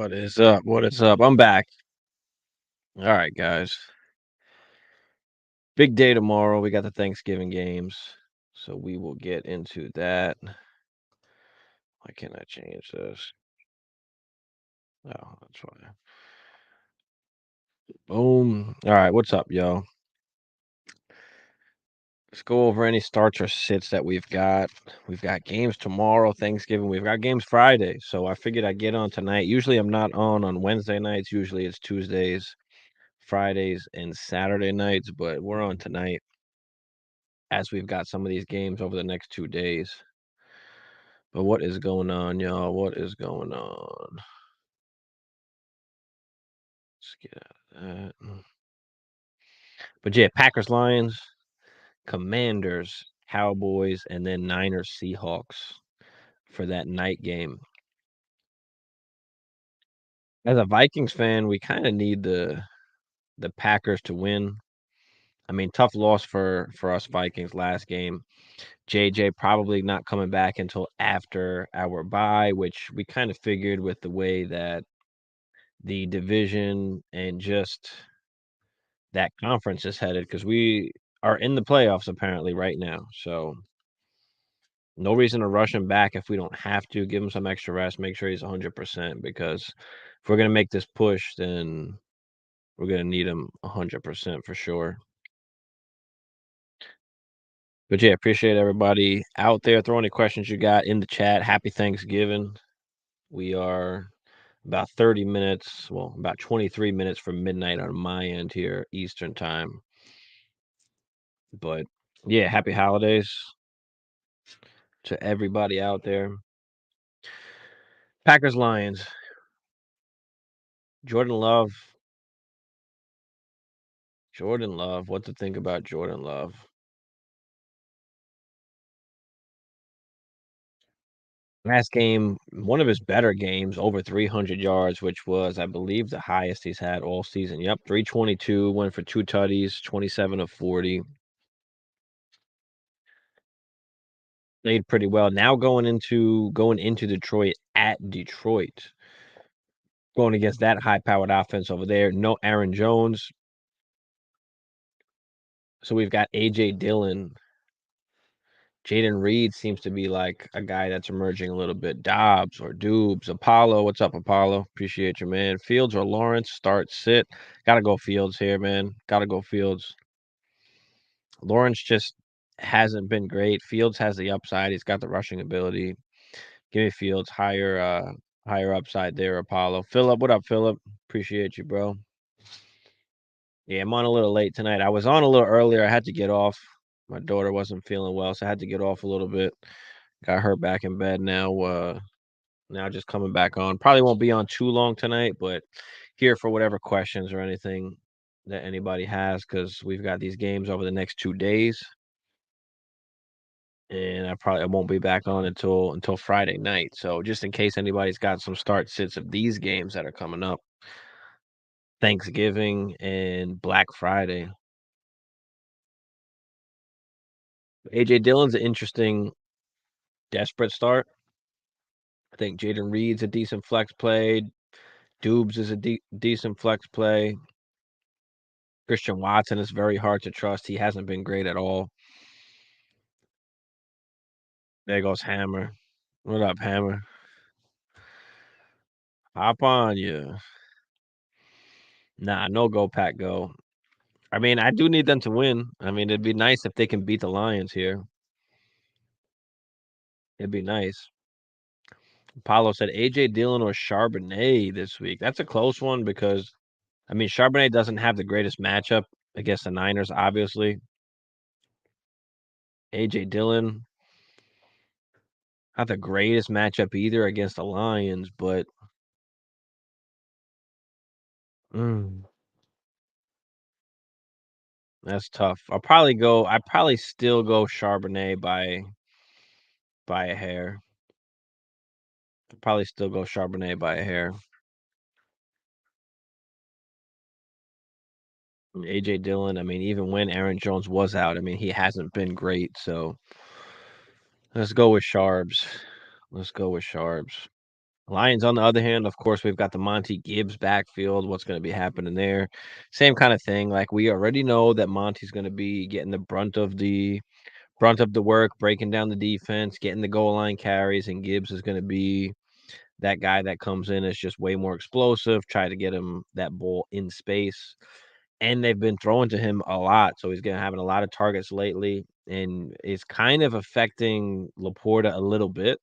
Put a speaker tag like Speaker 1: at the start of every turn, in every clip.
Speaker 1: What is up? What is up? I'm back. All right, guys. Big day tomorrow. We got the Thanksgiving games. So we will get into that. Why can't I change this? Oh, that's fine. Boom. All right, what's up, y'all? Let's go over any starts or sits that we've got. We've got games tomorrow, Thanksgiving. We've got games Friday. So I figured I'd get on tonight. Usually I'm not on Wednesday nights. Usually it's Tuesdays, Fridays, and Saturday nights, but we're on tonight as we've got some of these games over the next 2 days. But what is going on, y'all? What is going on? Let's get out of that. But yeah, Packers, Lions, Commanders, Cowboys, and then Niners, Seahawks for that night game. As a Vikings fan, we kind of need the Packers to win. I mean, tough loss for us Vikings last game. JJ probably not coming back until after our bye, which we kind of figured with the way that the division and just that conference is headed because we are in the playoffs apparently right now. So no reason to rush him back if we don't have to. Give him some extra rest. Make sure he's 100% because if we're gonna make this push, then we're gonna need him 100% for sure. But yeah, appreciate everybody out there. Throw any questions you got in the chat. Happy Thanksgiving. We are about 30 minutes, well, about 23 minutes from midnight on my end here, Eastern time. But yeah, happy holidays to everybody out there. Packers Lions. Jordan Love. Jordan Love. What to think about Jordan Love? Last game, one of his better games, over 300 yards, which was, I believe, the highest he's had all season. Yep, 322, went for 2 tutties, 27 of 40. Played pretty well. Now going into Detroit at Detroit. Going against that high-powered offense over there. No Aaron Jones. So we've got AJ Dillon. Jaden Reed seems to be like a guy that's emerging a little bit. Dobbs or Dubes. Apollo. What's up, Apollo? Appreciate you, man. Fields or Lawrence. Start, sit. Gotta go Fields here, man. Gotta go Fields. Lawrence just hasn't been great. Fields has the upside. He's got the rushing ability. Give me Fields. Higher upside there, Apollo. Philip, what up, Philip? Appreciate you, bro. Yeah, I'm on a little late tonight. I was on a little earlier. I had to get off. My daughter wasn't feeling well, so I had to get off a little bit. Got her back in bed now. Now just coming back on. Probably won't be on too long tonight, but here for whatever questions or anything that anybody has, because we've got these games over the next 2 days, and I won't be back on until Friday night. So just in case anybody's got some start sits of these games that are coming up, Thanksgiving and Black Friday. AJ Dillon's an interesting, desperate start. I think Jaden Reed's a decent flex play. Dubes is a decent flex play. Christian Watson is very hard to trust. He hasn't been great at all. There goes Hammer. What up, Hammer? Hop on you. Nah, no go, Pack, go. I mean, I do need them to win. I mean, it'd be nice if they can beat the Lions here. It'd be nice. Apollo said AJ Dillon or Charbonnet this week. That's a close one because, I mean, Charbonnet doesn't have the greatest matchup against the Niners, obviously. AJ Dillon, not the greatest matchup either against the Lions, but mm, that's tough. I'd probably still go Charbonnet by a hair. I'd probably still go Charbonnet by a hair. And AJ Dillon, I mean, even when Aaron Jones was out, I mean, he hasn't been great. So let's go with Sharbs. Let's go with Sharbs. Lions, on the other hand, of course, we've got the Monty Gibbs backfield. What's going to be happening there? Same kind of thing. Like we already know that Monty's going to be getting the brunt of the work, breaking down the defense, getting the goal line carries, and Gibbs is going to be that guy that comes in is just way more explosive, try to get him that ball in space. And they've been throwing to him a lot, so he's gonna having a lot of targets lately, and it's kind of affecting Laporta a little bit,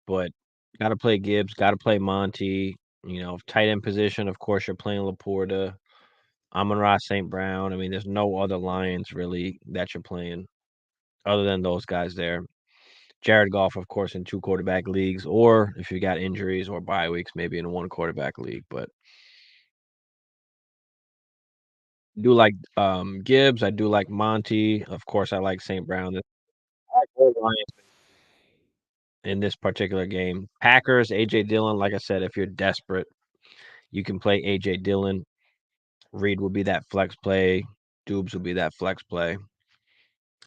Speaker 1: but gotta play Gibbs, gotta play Monty. Tight end position, of course, you're playing Laporta, Amon-Ra St. Brown. I mean, there's no other Lions really that you're playing other than those guys there. Jared Goff, of course, in 2 quarterback leagues, or if you got injuries or bye weeks, maybe in a 1 quarterback league, but do like, Gibbs, I do like Monty, of course, I like St. Brown. I like all Lions in this particular game. Packers, AJ Dillon, like I said, if you're desperate, you can play AJ Dillon. Reed will be that flex play. Dubes will be that flex play.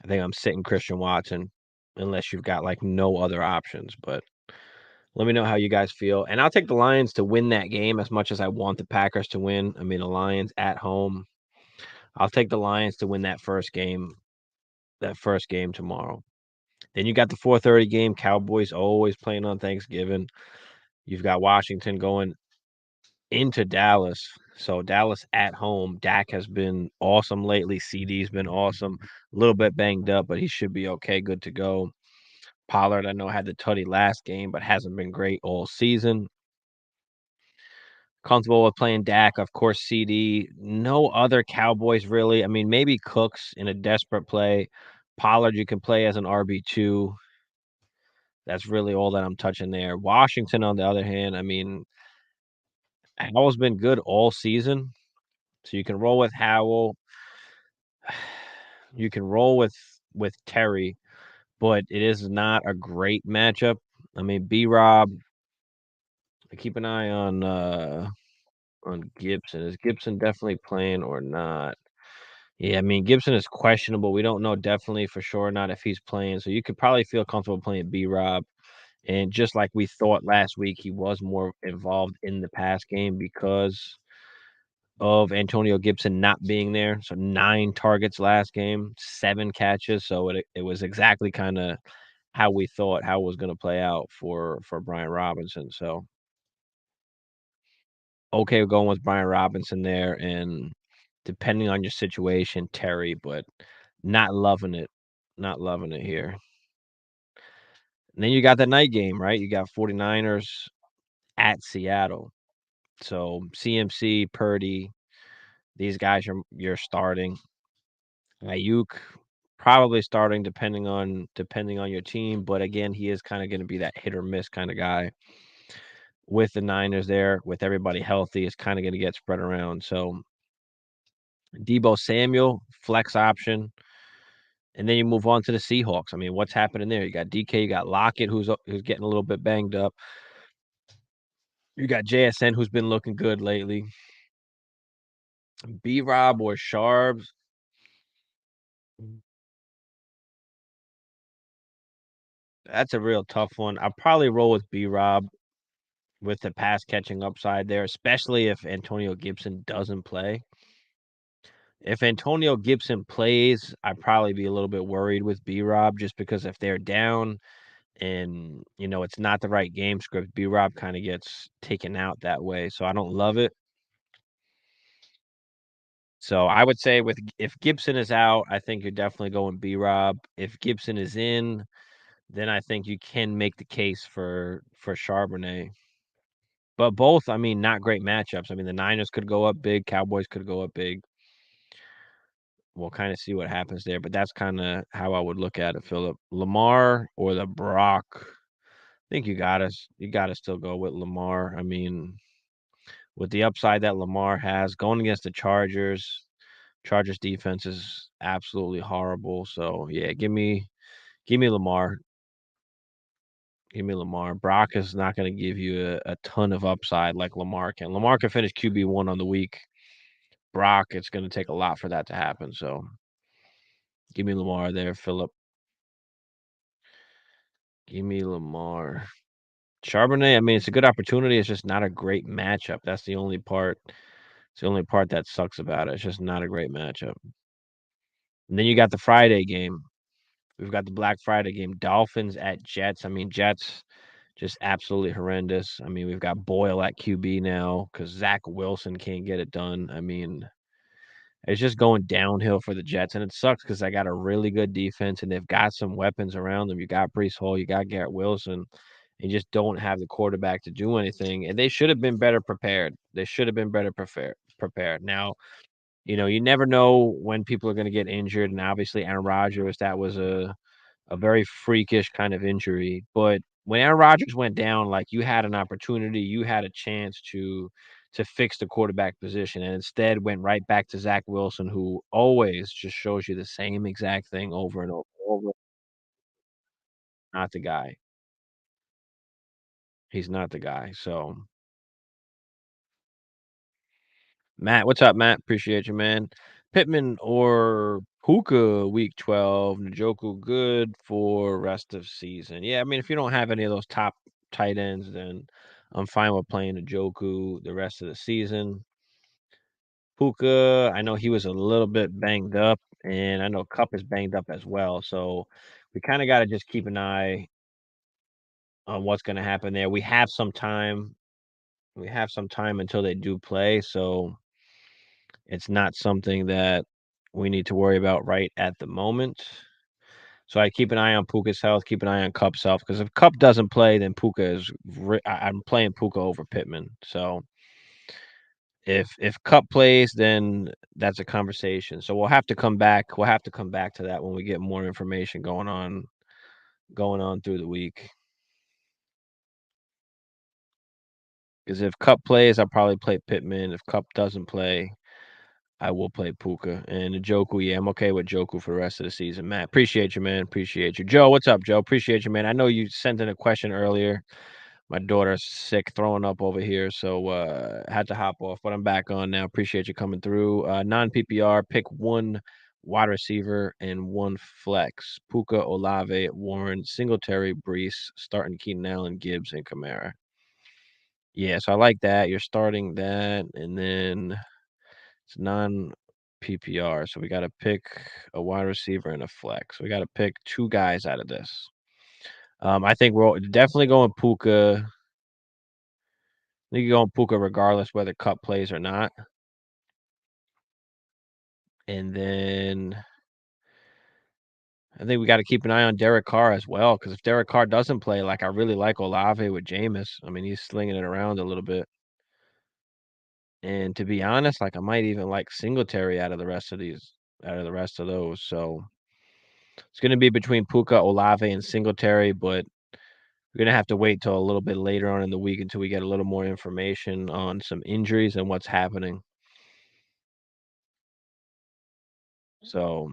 Speaker 1: I think I'm sitting Christian Watson unless you've got, like, no other options, but let me know how you guys feel, and I'll take the Lions to win that game as much as I want the Packers to win. I mean, the Lions at home. I'll take the Lions to win that first game tomorrow. Then you got the 4:30 game, Cowboys always playing on Thanksgiving. You've got Washington going into Dallas. So Dallas at home. Dak has been awesome lately. CD's been awesome. A little bit banged up, but he should be okay, good to go. Pollard, I know, had the tutty last game, but hasn't been great all season. Comfortable with playing Dak, of course, CD. No other Cowboys really. I mean, maybe Cooks in a desperate play. Pollard you can play as an RB2. That's really all that I'm touching there. Washington, on the other hand, I mean, Howell's been good all season, so you can roll with Howell. You can roll with Terry, but it is not a great matchup. I mean, B-Rob, keep an eye on Gibson. Is Gibson definitely playing or not? Yeah, I mean, Gibson is questionable. We don't know definitely for sure not if he's playing, so you could probably feel comfortable playing B-Rob. And just like we thought last week, he was more involved in the pass game because of Antonio Gibson not being there. So 9 targets last game, 7 catches. So it was exactly kind of how we thought how it was going to play out for Brian Robinson. So okay, going with Brian Robinson there, and depending on your situation, Terry, but not loving it. Not loving it here. And then you got the night game, right? You got 49ers at Seattle. So CMC, Purdy, these guys you're starting. Ayuk probably starting depending on your team, but again, he is kind of going to be that hit or miss kind of guy. With the Niners there, with everybody healthy, it's kind of going to get spread around. So Debo Samuel, flex option. And then you move on to the Seahawks. I mean, what's happening there? You got DK, you got Lockett, who's getting a little bit banged up. You got JSN, who's been looking good lately. B-Rob or Sharps. That's a real tough one. I'll probably roll with B-Rob with the pass catching upside there, especially if Antonio Gibson doesn't play. If Antonio Gibson plays, I'd probably be a little bit worried with B-Rob just because if they're down and, it's not the right game script, B-Rob kind of gets taken out that way. So I don't love it. So I would say if Gibson is out, I think you're definitely going B-Rob. If Gibson is in, then I think you can make the case for Charbonnet. But both, I mean, not great matchups. I mean, the Niners could go up big, Cowboys could go up big. We'll kind of see what happens there, but that's kind of how I would look at it, Philip. Lamar or the Brock? I think you gotta still go with Lamar. I mean, with the upside that Lamar has going against the Chargers. Chargers defense is absolutely horrible. So yeah, give me Lamar. Give me Lamar. Brock is not going to give you a ton of upside like Lamar can. Lamar can finish QB1 on the week. Brock, it's going to take a lot for that to happen. So give me Lamar there, Philip. Give me Lamar. Charbonnet, I mean, it's a good opportunity, it's just not a great matchup, that's the only part it's the only part that sucks about it, it's just not a great matchup. And then you got the Friday game. We've got the Black Friday game, Dolphins at Jets. I mean, Jets just absolutely horrendous. I mean, we've got Boyle at QB now because Zach Wilson can't get it done. I mean, it's just going downhill for the Jets, and it sucks because I got a really good defense, and they've got some weapons around them. You got Breece Hall, you got Garrett Wilson. You just don't have the quarterback to do anything, and they should have been better prepared. They should have been better prepared. Now, you never know when people are gonna get injured, and obviously Aaron Rodgers, that was a very freakish kind of injury, but when Aaron Rodgers went down, like, you had an opportunity, you had a chance to fix the quarterback position, and instead went right back to Zach Wilson, who always just shows you the same exact thing over and over. Not the guy. He's not the guy, so Matt, what's up, Matt? Appreciate you, man. Pittman or Puka week 12, Njoku good for rest of season. Yeah, I mean, if you don't have any of those top tight ends, then I'm fine with playing Njoku the rest of the season. Puka, I know he was a little bit banged up, and I know Cup is banged up as well. So we kind of got to just keep an eye on what's going to happen there. We have some time. We have some time until they do play. So it's not something that we need to worry about right at the moment. So I keep an eye on Puka's health, keep an eye on Cup's health, because if Cup doesn't play, then Puka is I'm playing Puka over Pittman. So if Cup plays, then that's a conversation. So we'll have to come back. We'll have to come back to that when we get more information going on through the week. Because if Cup plays, I'll probably play Pittman. If Cup doesn't play, I will play Puka. And Joku, yeah, I'm okay with Joku for the rest of the season, Matt. Appreciate you, man. Appreciate you. Joe, what's up, Joe? Appreciate you, man. I know you sent in a question earlier. My daughter's sick, throwing up over here, so had to hop off, but I'm back on now. Appreciate you coming through. Non-PPR, pick one wide receiver and one flex. Puka, Olave, Warren, Singletary, Brees, starting Keenan Allen, Gibbs, and Kamara. Yeah, so I like that. You're starting that, and then it's non-PPR, so we got to pick a wide receiver and a flex. We got to pick two guys out of this. I think we're definitely going Puka. I think you're going Puka regardless whether Cup plays or not. And then I think we got to keep an eye on Derek Carr as well, because if Derek Carr doesn't play, like I really like Olave with Jameis. I mean, he's slinging it around a little bit. And to be honest, like I might even like Singletary out of the rest of those. So it's going to be between Puka, Olave, and Singletary, but we're going to have to wait till a little bit later on in the week until we get a little more information on some injuries and what's happening. So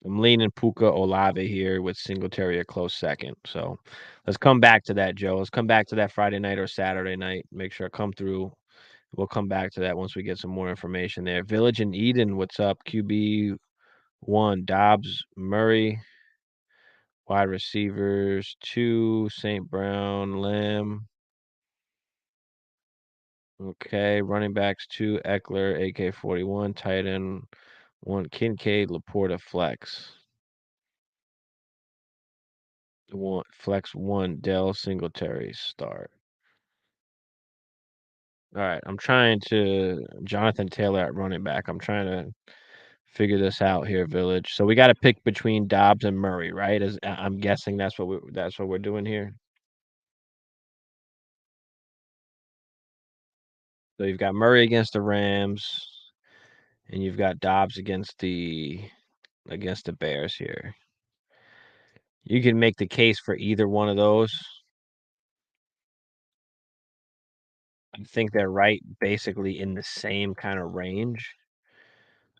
Speaker 1: I'm leaning Puka Olave here with Singletary a close second. So let's come back to that, Joe. Let's come back to that Friday night or Saturday night. Make sure I come through. We'll come back to that once we get some more information there. Village and Eden, what's up? QB1, Dobbs, Murray. Wide receivers, 2, St. Brown, Lamb. Okay, running backs, 2, Eckler, AK-41, tight end, 1, Kincaid, Laporta, flex. One flex 1, Dell, Singletary, start. All right, I'm trying to Jonathan Taylor at running back. I'm trying to figure this out here, Village. So we got to pick between Dobbs and Murray, right? As I'm guessing that's what we're doing here. So you've got Murray against the Rams, and you've got Dobbs against the Bears here. You can make the case for either one of those. I think they're right basically in the same kind of range.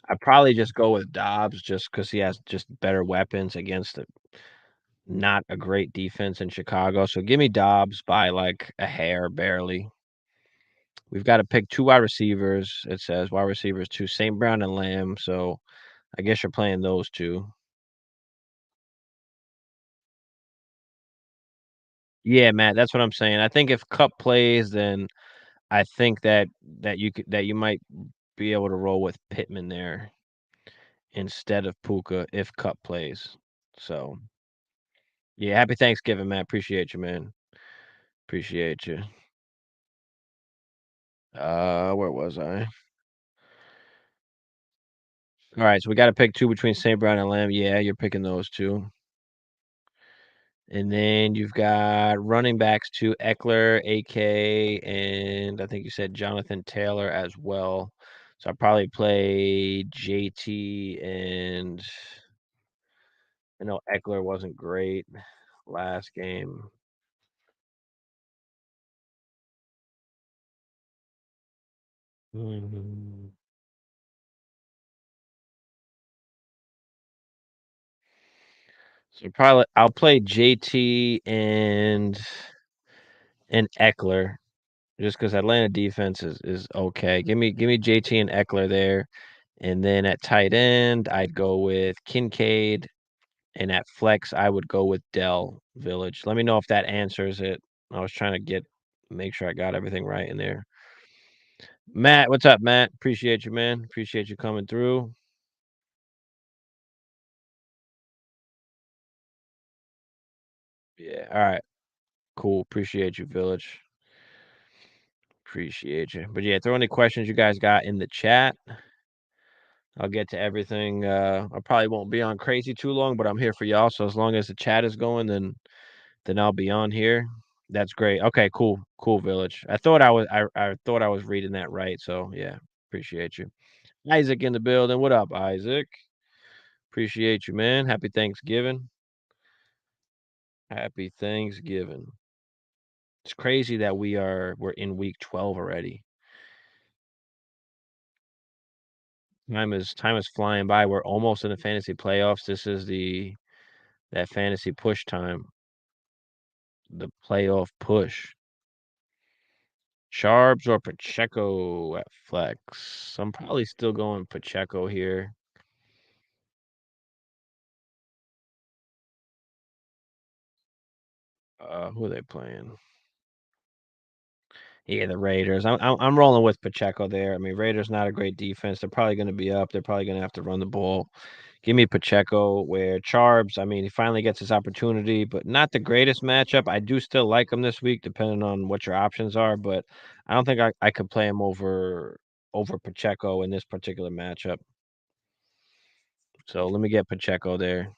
Speaker 1: I'd probably just go with Dobbs just because he has just better weapons against not a great defense in Chicago. So give me Dobbs by like a hair, barely. We've got to pick 2 wide receivers. It says wide receivers 2, St. Brown and Lamb. So I guess you're playing those 2. Yeah, Matt, that's what I'm saying. I think if Cup plays, then I think that you might be able to roll with Pittman there instead of Puka if Cup plays. So, yeah, happy Thanksgiving, Matt. Appreciate you, man. Appreciate you. Where was I? All right, so we got to pick two between St. Brown and Lamb. Yeah, you're picking those two. And then you've got running backs to Eckler, AK, and I think you said Jonathan Taylor as well. So I probably play JT, and I know Eckler wasn't great last game. Mhm. So probably I'll play JT and Eckler just because Atlanta defense is okay. Give me JT and Eckler there, and then at tight end I'd go with Kincaid. And at flex, I would go with Dell Village. Let me know if that answers it. I was trying to make sure I got everything right in there. Matt, what's up, Matt? Appreciate you, man. Appreciate you coming through. Yeah. All right. Cool. Appreciate you, Village. Appreciate you. But yeah, throw any questions you guys got in the chat. I'll get to everything. I probably won't be on crazy too long, but I'm here for y'all. So as long as the chat is going, then I'll be on here. That's great. Okay, cool. Cool, Village. I thought I was reading that right. So yeah, appreciate you. Isaac in the building. What up, Isaac? Appreciate you, man. Happy Thanksgiving. Happy Thanksgiving. It's crazy that we're in week 12 already. Time is flying by. We're almost in the fantasy playoffs. This is that fantasy push time. The playoff push. Sharps or Pacheco at flex. I'm probably still going Pacheco here. Who are they playing? Yeah, the Raiders. I'm rolling with Pacheco there. I mean, Raiders not a great defense. They're probably going to be up. They're probably going to have to run the ball. Give me Pacheco. Where Charbs, I mean, he finally gets his opportunity, but not the greatest matchup. I do still like him this week, depending on what your options are. But I don't think I could play him over Pacheco in this particular matchup. So let me get Pacheco there.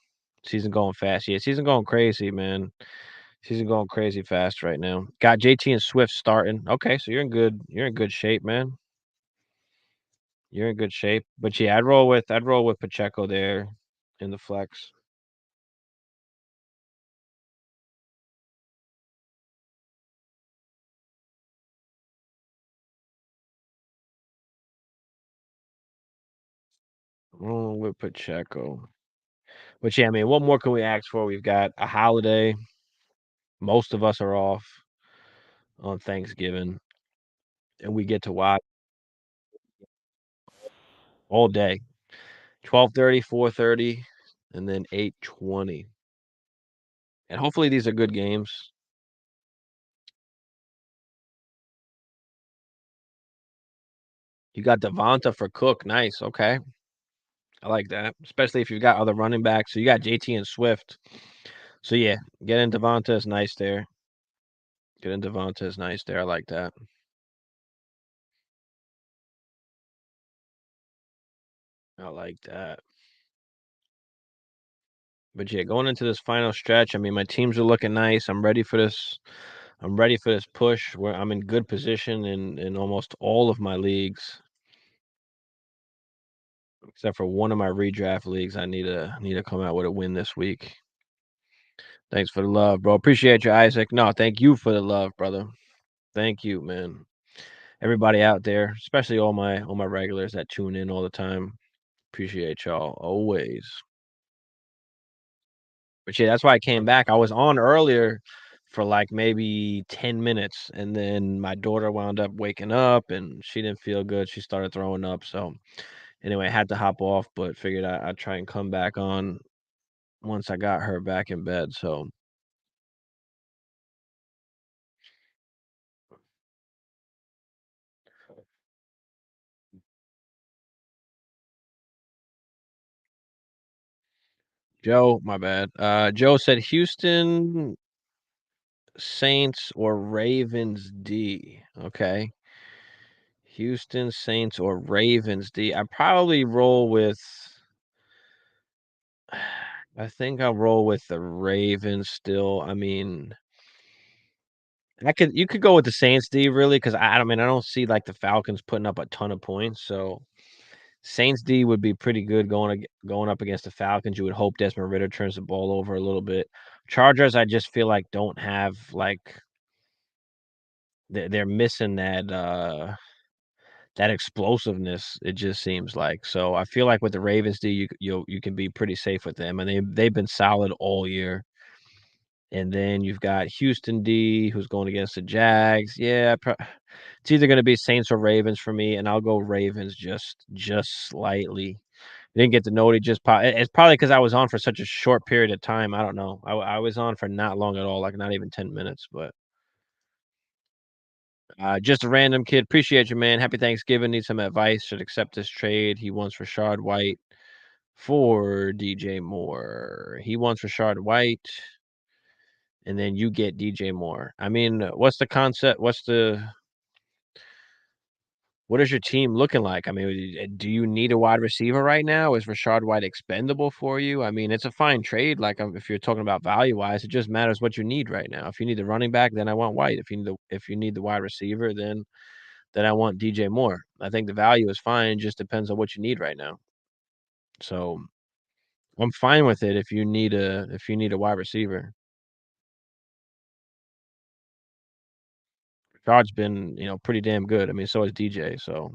Speaker 1: Season going fast. Yeah, season going crazy, man. Season going crazy fast right now. Got JT and Swift starting. Okay, so you're in good shape, man. You're in good shape. But yeah, I'd roll with Pacheco there in the flex. Roll with Pacheco. But yeah, I mean, what more can we ask for? We've got a holiday. Most of us are off on Thanksgiving, and we get to watch all day. 12:30, 4:30, and then 8:20. And hopefully these are good games. You got Devonta for Cook. Nice. Okay. I like that, especially if you've got other running backs. So you got JT and Swift. So yeah, getting Devonta is nice there. Getting Devonta is nice there. I like that. I like that. But yeah, going into this final stretch, I mean, my teams are looking nice. I'm ready for this. I'm ready for this push where I'm in good position in almost all of my leagues, except for one of my redraft leagues. I need to come out with a win this week. Thanks for the love, bro. Appreciate you, Isaac. No, thank you for the love, brother. Thank you, man. Everybody out there, especially all my regulars that tune in all the time. Appreciate y'all always. But yeah, that's why I came back. I was on earlier for like maybe 10 minutes, and then my daughter wound up waking up and she didn't feel good. She started throwing up. So anyway, I had to hop off, but figured I'd try and come back on once I got her back in bed. So Joe, my bad. Joe said Houston Saints or Ravens D. Okay. Houston Saints or Ravens D. I probably roll with I think I'll roll with the Ravens still. I mean, you could go with the Saints D really because I mean I don't see like the Falcons putting up a ton of points. So Saints D would be pretty good going up against the Falcons. You would hope Desmond Ridder turns the ball over a little bit. Chargers, I just feel like don't have like they're missing that explosiveness. It just seems like so. I feel like with the Ravens D, you can be pretty safe with them, and they've been solid all year. And then you've got Houston D, who's going against the Jags. Yeah, it's either going to be Saints or Ravens for me, and I'll go Ravens just slightly. I didn't get to know it. It's probably because I was on for such a short period of time. I don't know. I was on for not long at all, like not even 10 minutes. But just a random kid. Appreciate you, man. Happy Thanksgiving. Need some advice. Should accept this trade. He wants Rashard White for DJ Moore. He wants Rashard White. And then you get DJ Moore. I mean, what's the concept? What is your team looking like? I mean, do you need a wide receiver right now? Is Rashard White expendable for you? I mean, it's a fine trade. Like if you're talking about value wise, it just matters what you need right now. If you need the running back, then I want White. If you need the wide receiver, then I want DJ Moore. I think the value is fine. It just depends on what you need right now. So I'm fine with it if you need a wide receiver. Rashard's been pretty damn good. I mean, so is DJ. So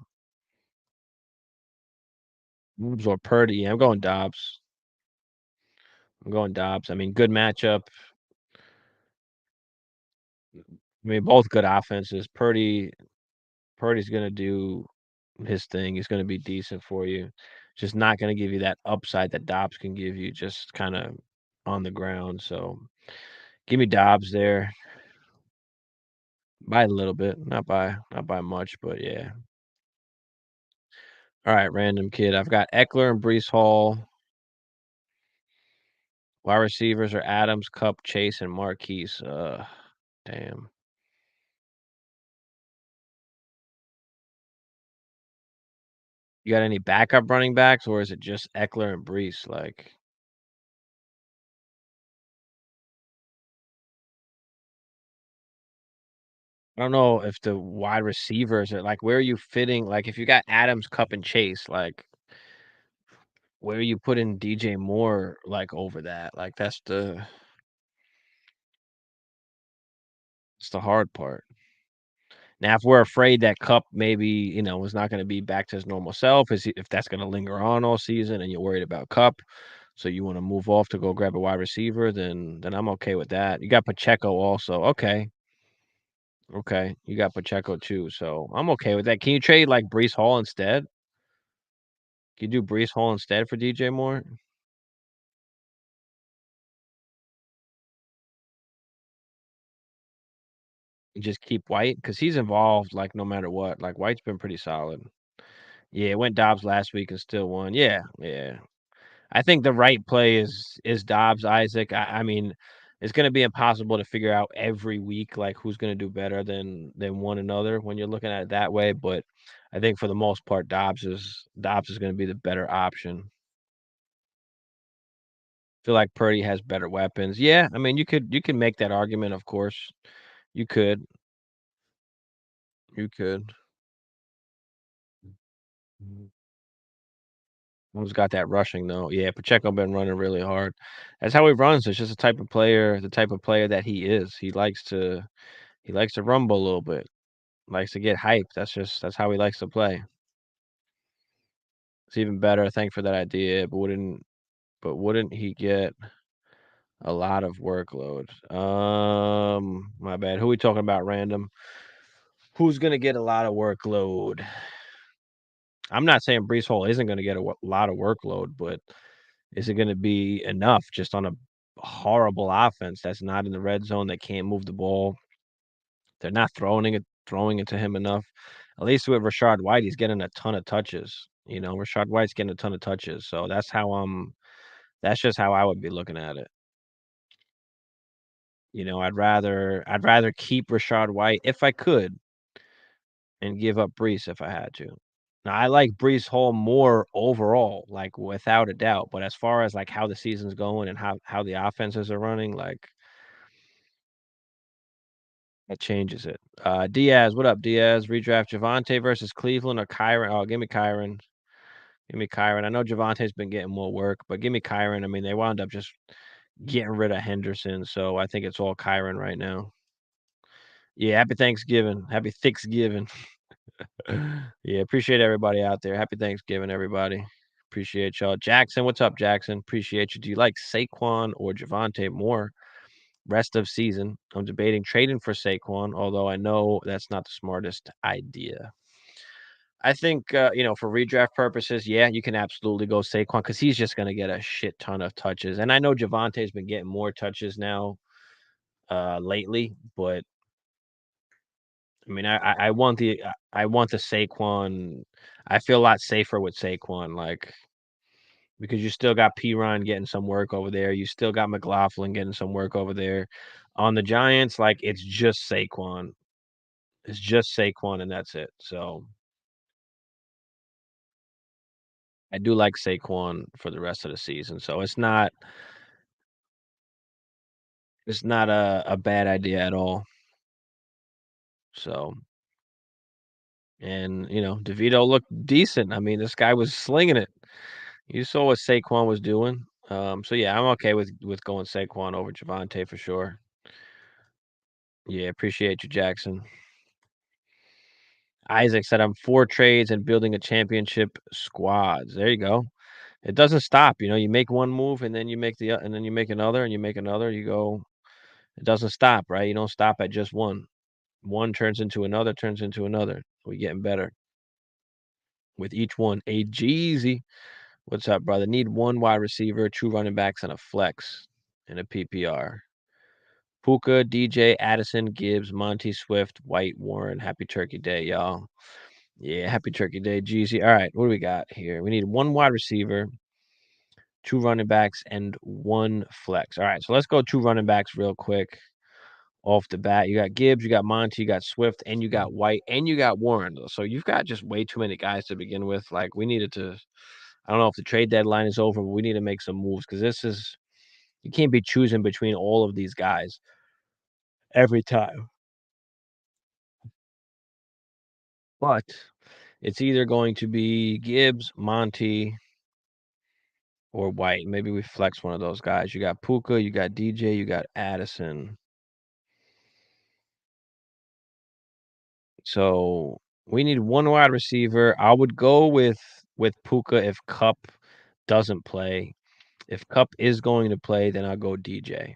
Speaker 1: Dobbs or Purdy. Yeah, I'm going Dobbs. I'm going Dobbs. I mean, good matchup. I mean, both good offenses. Purdy's gonna do his thing. He's gonna be decent for you. Just not gonna give you that upside that Dobbs can give you, just kind of on the ground. So give me Dobbs there by a little bit, not by much, but yeah. All right, random kid. I've got Eckler and Brees Hall. Wide receivers are Adams, Cup, Chase, and Marquise. Damn. You got any backup running backs, or is it just Eckler and Brees? Like, I don't know if the wide receivers are like, where are you fitting? Like, if you got Adams, Cup, and Chase, like, where are you putting DJ Moore like over that? Like, that's the hard part. Now, if we're afraid that Cup maybe is not going to be back to his normal self, if that's going to linger on all season, and you're worried about Cup, so you want to move off to go grab a wide receiver, then I'm okay with that. You got Pacheco also. Okay. Okay. You got Pacheco too. So I'm okay with that. Can you trade like Brees Hall instead? Can you do Brees Hall instead for DJ Moore? And just keep White? Because he's involved like no matter what. Like White's been pretty solid. Yeah, it went Dobbs last week and still won. Yeah, yeah. I think the right play is Dobbs, Isaac. I mean, it's gonna be impossible to figure out every week like who's gonna do better than one another when you're looking at it that way. But I think for the most part, Dobbs is gonna be the better option. Feel like Purdy has better weapons. Yeah, I mean you could make that argument, of course. You could. You could. Mhm. Who's got that rushing though? Yeah, Pacheco been running really hard. That's how he runs. It's just the type of player that he is. He likes to rumble a little bit. Likes to get hyped. That's how he likes to play. It's even better. Thank for that idea. But wouldn't he get a lot of workload? My bad. Who we talking about random? Who's gonna get a lot of workload? I'm not saying Brees Hall isn't gonna get a lot of workload, but is it gonna be enough just on a horrible offense that's not in the red zone, that can't move the ball? They're not throwing it to him enough. At least with Rashard White, he's getting a ton of touches. Rashard White's getting a ton of touches, so That's just how I would be looking at it. I'd rather keep Rashad White if I could and give up Breece if I had to. Now, I like Breece Hall more overall, like, without a doubt, but as far as, like, how the season's going and how the offenses are running, like, that changes it. Diaz, what up, Diaz? Redraft Javonte versus Cleveland or Kyron? Oh, give me Kyron. Give me Kyron. I know Javante's been getting more work, but give me Kyron. I mean, they wound up just getting rid of Henderson, so I think it's all Kyron right now. Yeah, happy Thanksgiving. Happy Thanksgiving. Yeah, appreciate everybody out there. Happy Thanksgiving, everybody. Appreciate y'all. Jackson, what's up, Jackson? Appreciate you. Do you like Saquon or Javante more rest of season? I'm debating trading for Saquon, although I know that's not the smartest idea. I think, for redraft purposes, yeah, you can absolutely go Saquon because he's just going to get a shit ton of touches. And I know Javante's been getting more touches now lately, but I mean, I want the Saquon. I feel a lot safer with Saquon, like because you still got Ryan getting some work over there. You still got McLaughlin getting some work over there. On the Giants, like it's just Saquon. It's just Saquon, and that's it. So I do like Saquon for the rest of the season. So it's not a bad idea at all. So and DeVito looked decent. I mean, this guy was slinging it. You saw what Saquon was doing. So yeah, I'm okay with going Saquon over Javante for sure. Yeah, appreciate you, Jackson. Isaac said, "I'm for trades and building a championship squads." There you go. It doesn't stop. You make one move and then you make another and you make another. You go. It doesn't stop, right? You don't stop at just one. One turns into another, turns into another. We getting better with each one. A Jeezy. What's up, brother? Need one wide receiver, two running backs, and a flex in a PPR. Puka, DJ, Addison, Gibbs, Monty, Swift, White, Warren. Happy Turkey Day, y'all. Yeah, happy Turkey Day, Jeezy. All right, what do we got here? We need one wide receiver, two running backs, and one flex. All right, so let's go two running backs real quick off the bat. You got Gibbs, you got Monty, you got Swift, and you got White, and you got Warren. So you've got just way too many guys to begin with. Like we needed to. I don't know if the trade deadline is over, but we need to make some moves because you can't be choosing between all of these guys every time. But it's either going to be Gibbs, Monty, or White. Maybe we flex one of those guys. You got Puka, you got DJ, you got Addison. So we need one wide receiver. I would go with Puka if Cup doesn't play. If Cup is going to play, then I'll go DJ.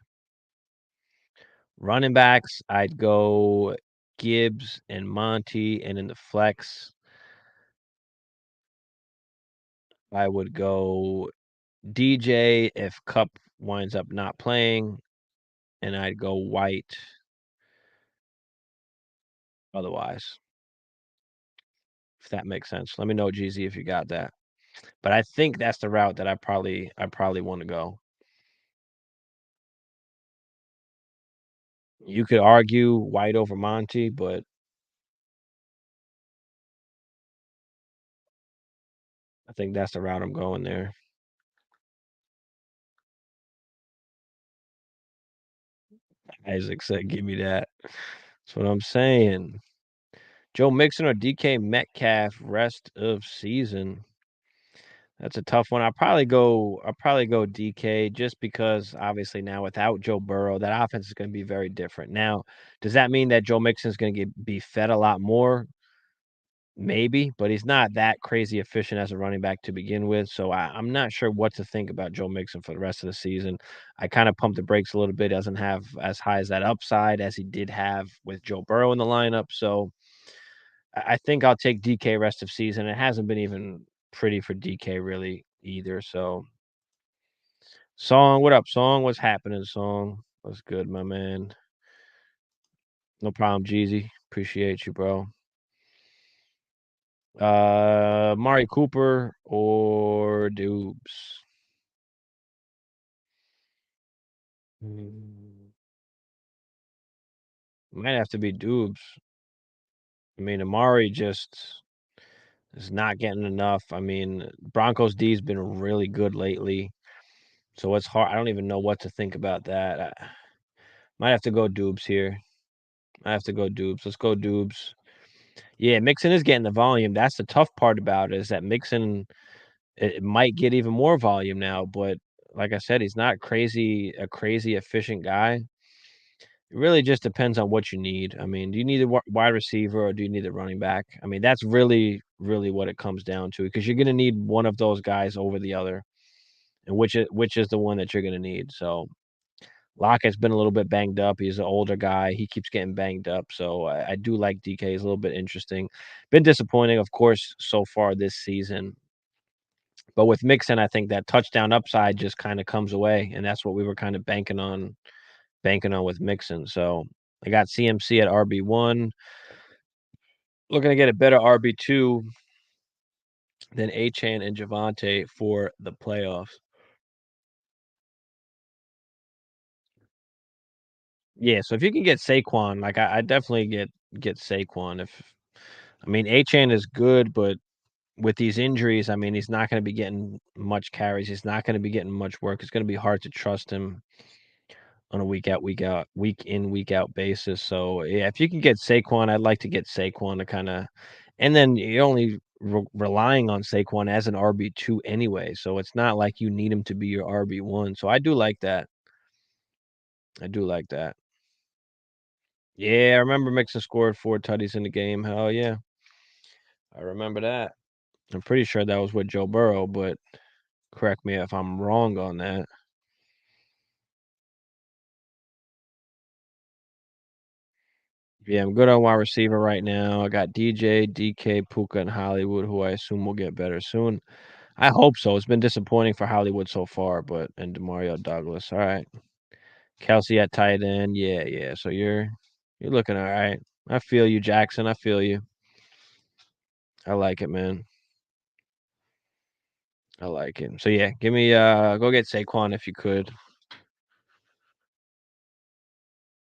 Speaker 1: Running backs, I'd go Gibbs and Monty, and in the flex, I would go DJ if Cup winds up not playing, and I'd go White otherwise, if that makes sense. Let me know, GZ, if you got that. But I think that's the route that I probably want to go. You could argue White over Monty, but I think that's the route I'm going there. Isaac said, "Give me that." That's what I'm saying. Joe Mixon or DK Metcalf rest of season. That's a tough one. I'll probably go DK just because obviously now without Joe Burrow, that offense is going to be very different. Now, does that mean that Joe Mixon is going to be fed a lot more? Maybe, but he's not that crazy efficient as a running back to begin with. So I'm not sure what to think about Joe Mixon for the rest of the season. I kind of pumped the brakes a little bit. Doesn't have as high as that upside as he did have with Joe Burrow in the lineup. So I think I'll take DK rest of season. It hasn't been even pretty for DK really either. So Song, what up, Song? What's happening, Song? What's good, my man? No problem, Jeezy. Appreciate you, bro. Mari Cooper or Dubes? Mm. Might have to be Dubes. I mean, Amari just is not getting enough. I mean, Broncos D's been really good lately, so it's hard. I don't even know what to think about that. I might have to go Dubes here. I have to go Dubes. Let's go Dubes. Yeah, Mixon is getting the volume. That's the tough part about it, is that Mixon it might get even more volume now, but like I said, he's not a crazy efficient guy. It really just depends on what you need. I mean, do you need a wide receiver or do you need a running back? I mean, that's really what it comes down to, because you're gonna need one of those guys over the other, and which is the one that you're gonna need. So Lockett's been a little bit banged up. He's an older guy. He keeps getting banged up. So I do like DK. He's a little bit interesting. Been disappointing, of course, so far this season. But with Mixon, I think that touchdown upside just kind of comes away, and that's what we were kind of banking on with Mixon. So I got CMC at RB1. Looking to get a better RB2 than Achane and Javante for the playoffs. Yeah, so if you can get Saquon, like I definitely get Saquon. If I mean Achane is good, but with these injuries, I mean he's not going to be getting much carries. He's not going to be getting much work. It's going to be hard to trust him on a week in, week out basis. So yeah, if you can get Saquon, I'd like to get Saquon to kind of, and then you're only relying on Saquon as an RB2 anyway. So it's not like you need him to be your RB1. So I do like that. I do like that. Yeah, I remember Mixon scored 4 tutties in the game. Hell yeah, I remember that. I'm pretty sure that was with Joe Burrow, but correct me if I'm wrong on that. Yeah, I'm good on wide receiver right now. I got DJ, DK, Puka, and Hollywood, who I assume will get better soon. I hope so. It's been disappointing for Hollywood so far, but and Demario Douglas. All right. Kelsey at tight end. Yeah, yeah. So you're looking all right. I feel you, Jackson. I feel you. I like it, man. I like it. So yeah, give me go get Saquon if you could.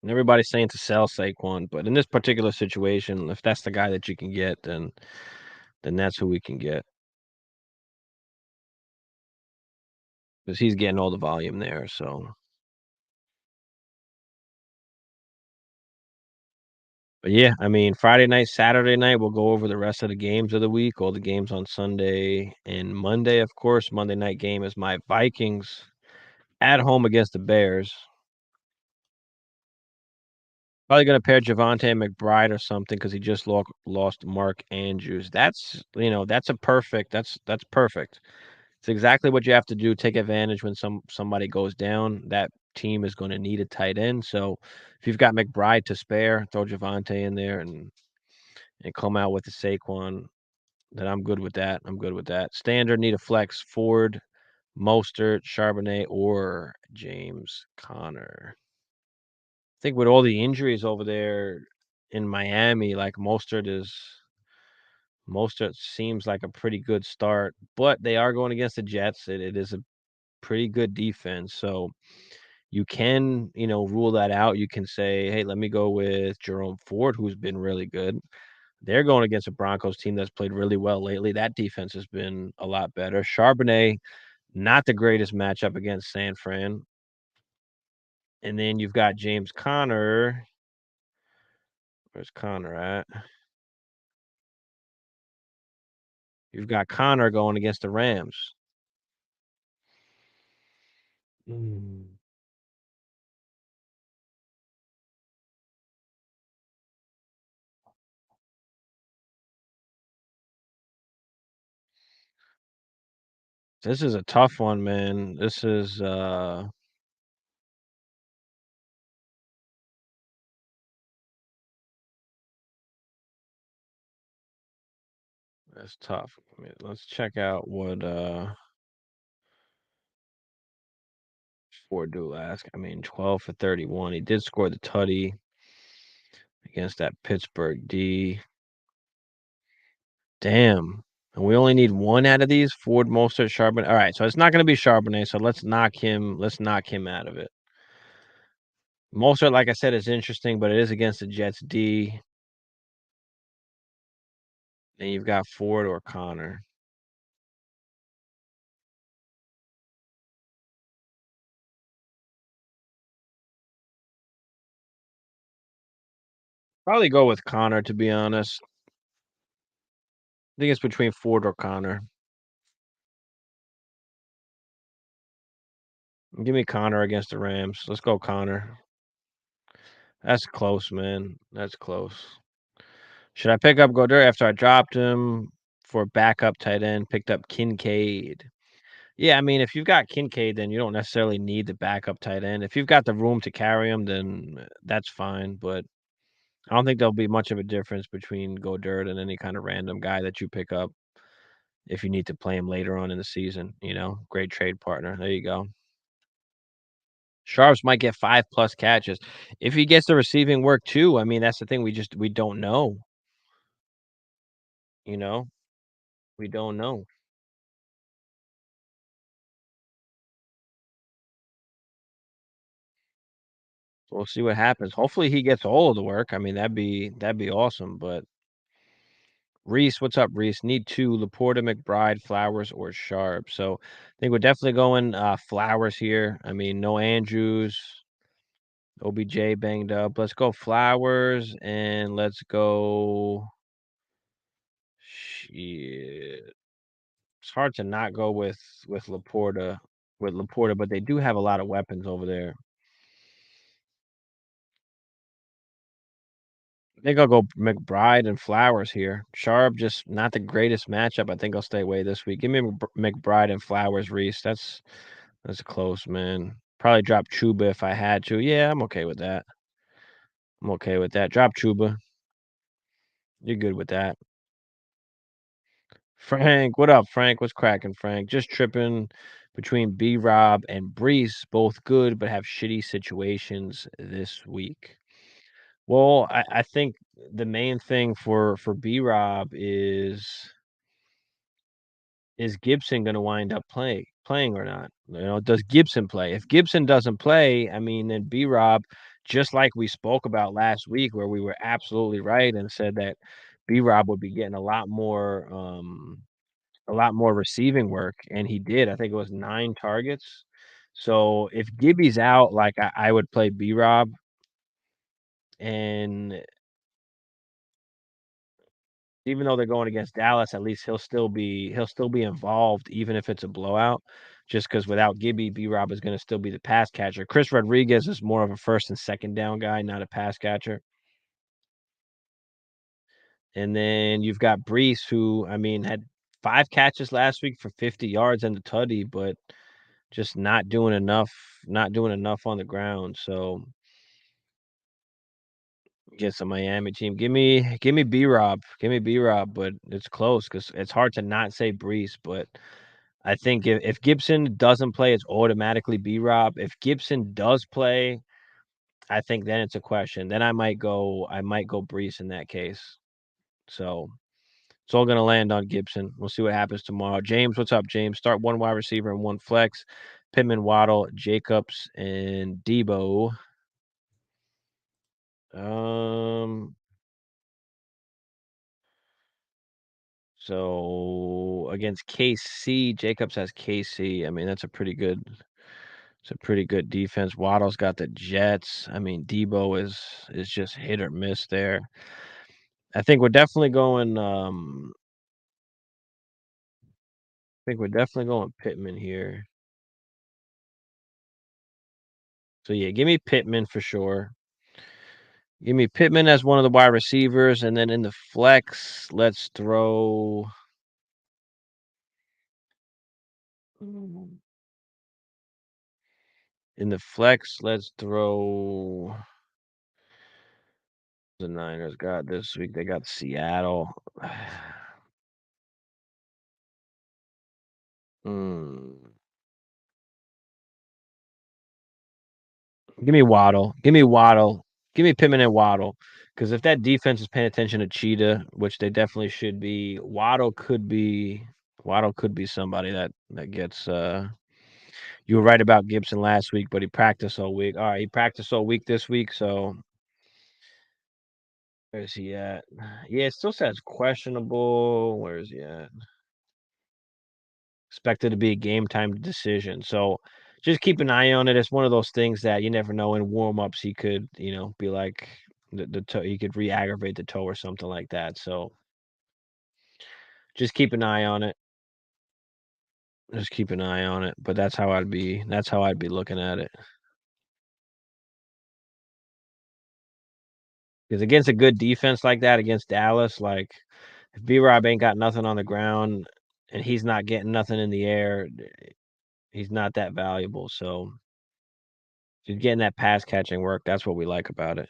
Speaker 1: And everybody's saying to sell Saquon, but in this particular situation, if that's the guy that you can get, then that's who we can get. Because he's getting all the volume there. So but yeah, I mean, Friday night, Saturday night, we'll go over the rest of the games of the week, all the games on Sunday and Monday, of course. Monday night game is my Vikings at home against the Bears. Probably gonna pair Javonte and McBride or something because he just lost Mark Andrews. That's a perfect. That's perfect. It's exactly what you have to do. Take advantage when somebody goes down. That team is going to need a tight end. So if you've got McBride to spare, throw Javonte in there and come out with the Saquon. Then I'm good with that. I'm good with that. Standard need a flex. Ford, Mostert, Charbonnet, or James Conner. I think with all the injuries over there in Miami, like Mostert seems like a pretty good start, but they are going against the Jets. It is a pretty good defense, so you can rule that out. You can say, hey, let me go with Jerome Ford, who's been really good. They're going against a Broncos team that's played really well lately. That defense has been a lot better. Charbonnet, not the greatest matchup against San Fran. And then you've got James Conner. Where's Conner at? You've got Conner going against the Rams. Mm. This is a tough one, man. This is that's tough. I mean, let's check out what Ford do last. I mean, 12 for 31. He did score the tutty against that Pittsburgh D. Damn. And we only need one out of these. Ford, Mostert, Charbonnet. All right, so it's not going to be Charbonnet. So let's knock him out of it. Mostert, like I said, is interesting, but it is against the Jets D. And you've got Ford or Connor. Probably go with Connor, to be honest. I think it's between Ford or Connor. Give me Connor against the Rams. Let's go Connor. That's close, man. That's close. Should I pick up Goddard after I dropped him for backup tight end? Picked up Kincaid. Yeah, I mean, if you've got Kincaid, then you don't necessarily need the backup tight end. If you've got the room to carry him, then that's fine. But I don't think there'll be much of a difference between Goddard and any kind of random guy that you pick up if you need to play him later on in the season. Great trade partner. There you go. Sharps might get 5 plus catches. If he gets the receiving work too, I mean, that's the thing. We don't know. You know, we don't know. So we'll see what happens. Hopefully he gets all of the work. I mean, that'd be awesome. But Reese, what's up, Reese? Need two: Laporta, McBride, Flowers, or Sharp. So I think we're definitely going Flowers here. I mean, no Andrews, OBJ banged up. Let's go Flowers and let's go. Shit. It's hard to not go with Laporta, but they do have a lot of weapons over there. I think I'll go McBride and Flowers here. Sharp, just not the greatest matchup. I think I'll stay away this week. Give me McBride and Flowers, Reese. That's close, man. Probably drop Chuba if I had to. Yeah, I'm okay with that. I'm okay with that. Drop Chuba. You're good with that. Frank, what up, Frank? What's cracking, Frank? Just tripping between B Rob and Brees, both good but have shitty situations this week. Well, I think the main thing for B Rob is Gibson going to wind up playing or not? Does Gibson play? If Gibson doesn't play, I mean, then B Rob, just like we spoke about last week, where we were absolutely right and said that B Rob would be getting a lot more receiving work, and he did. I think it was 9 targets. So if Gibby's out, like I would play B Rob, and even though they're going against Dallas, at least he'll still be involved, even if it's a blowout. Just because without Gibby, B Rob is going to still be the pass catcher. Chris Rodriguez is more of a first and second down guy, not a pass catcher. And then you've got Brees, who I mean had 5 catches last week for 50 yards and the tutty, but just not doing enough, on the ground. So against a Miami team, give me B Rob, but it's close because it's hard to not say Brees, but I think if Gibson doesn't play, it's automatically B Rob. If Gibson does play, I think then it's a question. Then I might go Brees in that case. So it's all gonna land on Gibson. We'll see what happens tomorrow. James, what's up, James? Start one wide receiver and one flex. Pittman, Waddle, Jacobs, and Debo. Um. So against KC, Jacobs has KC. I mean, it's a pretty good defense. Waddle's got the Jets. I mean, Debo is just hit or miss there. I think we're definitely going. I think we're definitely going Pittman here. So yeah, give me Pittman for sure. Give me Pittman as one of the wide receivers, and then in the flex, let's throw. In the flex, let's throw. The Niners got this week. They got Seattle. Mm. Give me Waddle. Give me Waddle. Give me Pittman and Waddle. Because if that defense is paying attention to Cheetah, which they definitely should be, Waddle could be somebody that gets You were right about Gibson last week, but he practiced all week. All right, he practiced all week this week, so where's he at? Yeah, it still says questionable. Where is he at? Expected to be a game time decision. So just keep an eye on it. It's one of those things that you never know. In warm ups, he could, be like the toe. He could re-aggravate the toe or something like that. So just keep an eye on it. Just keep an eye on it. But that's how I'd be. That's how I'd be looking at it. Because against a good defense like that, against Dallas, like if B-Rob ain't got nothing on the ground and he's not getting nothing in the air, he's not that valuable. So if he's getting that pass catching work, that's what we like about it.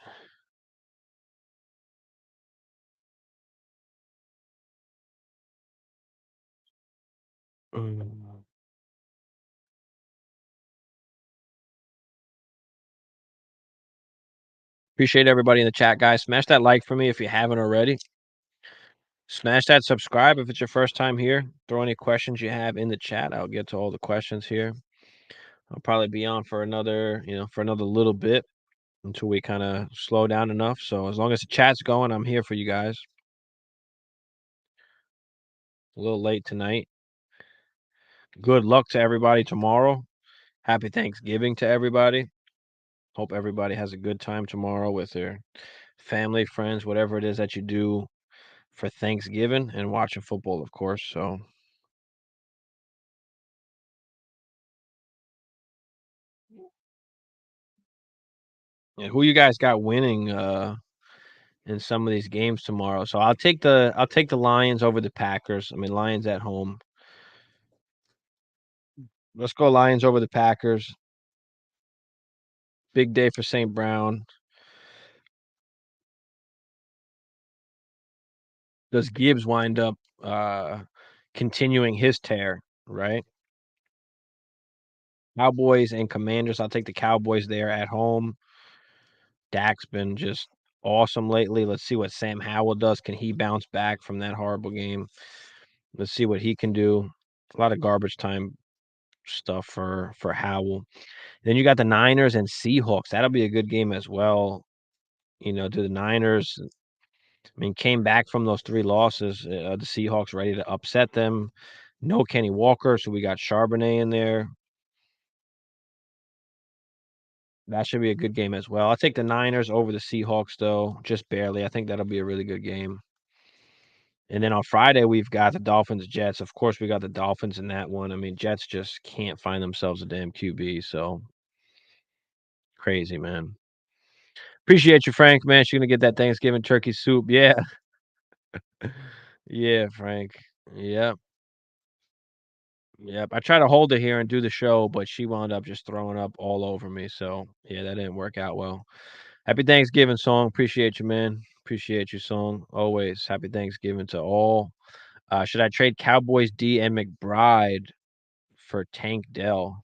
Speaker 1: Mm. Appreciate everybody in the chat, guys. Smash that like for me if you haven't already. Smash that subscribe if it's your first time here. Throw any questions you have in the chat. I'll get to all the questions here. I'll probably be on for another, for another little bit until we kind of slow down enough. So as long as the chat's going, I'm here for you guys. A little late tonight. Good luck to everybody tomorrow. Happy Thanksgiving to everybody. Hope everybody has a good time tomorrow with their family, friends, whatever it is that you do for Thanksgiving and watching football, of course. So, and who you guys got winning in some of these games tomorrow? So I'll take the Lions over the Packers. I mean, Lions at home. Let's go Lions over the Packers. Big day for St. Brown. Does Gibbs wind up continuing his tear, right? Cowboys and Commanders. I'll take the Cowboys there at home. Dak's been just awesome lately. Let's see what Sam Howell does. Can he bounce back from that horrible game? Let's see what he can do. A lot of garbage time stuff for Howell. Then you got the Niners and Seahawks. That'll be a good game as well. Do the Niners, I mean, came back from those 3 losses. The Seahawks ready to upset them. No Kenny Walker, so we got Charbonnet in there. That should be a good game as well. I'll take the Niners over the Seahawks, though, just barely. I think that'll be a really good game. And then on Friday, we've got the Dolphins Jets. Of course, we got the Dolphins in that one. I mean, Jets just can't find themselves a damn QB. So crazy, man. Appreciate you, Frank, man. She's gonna get that Thanksgiving turkey soup. Yeah. Yeah, Frank. Yep. Yep. I tried to hold her here and do the show, but she wound up just throwing up all over me. So yeah, that didn't work out well. Happy Thanksgiving, Song. Appreciate you, man. Appreciate you, Song. Always. Happy Thanksgiving to all. Should I trade Cowboys D and McBride for Tank Dell?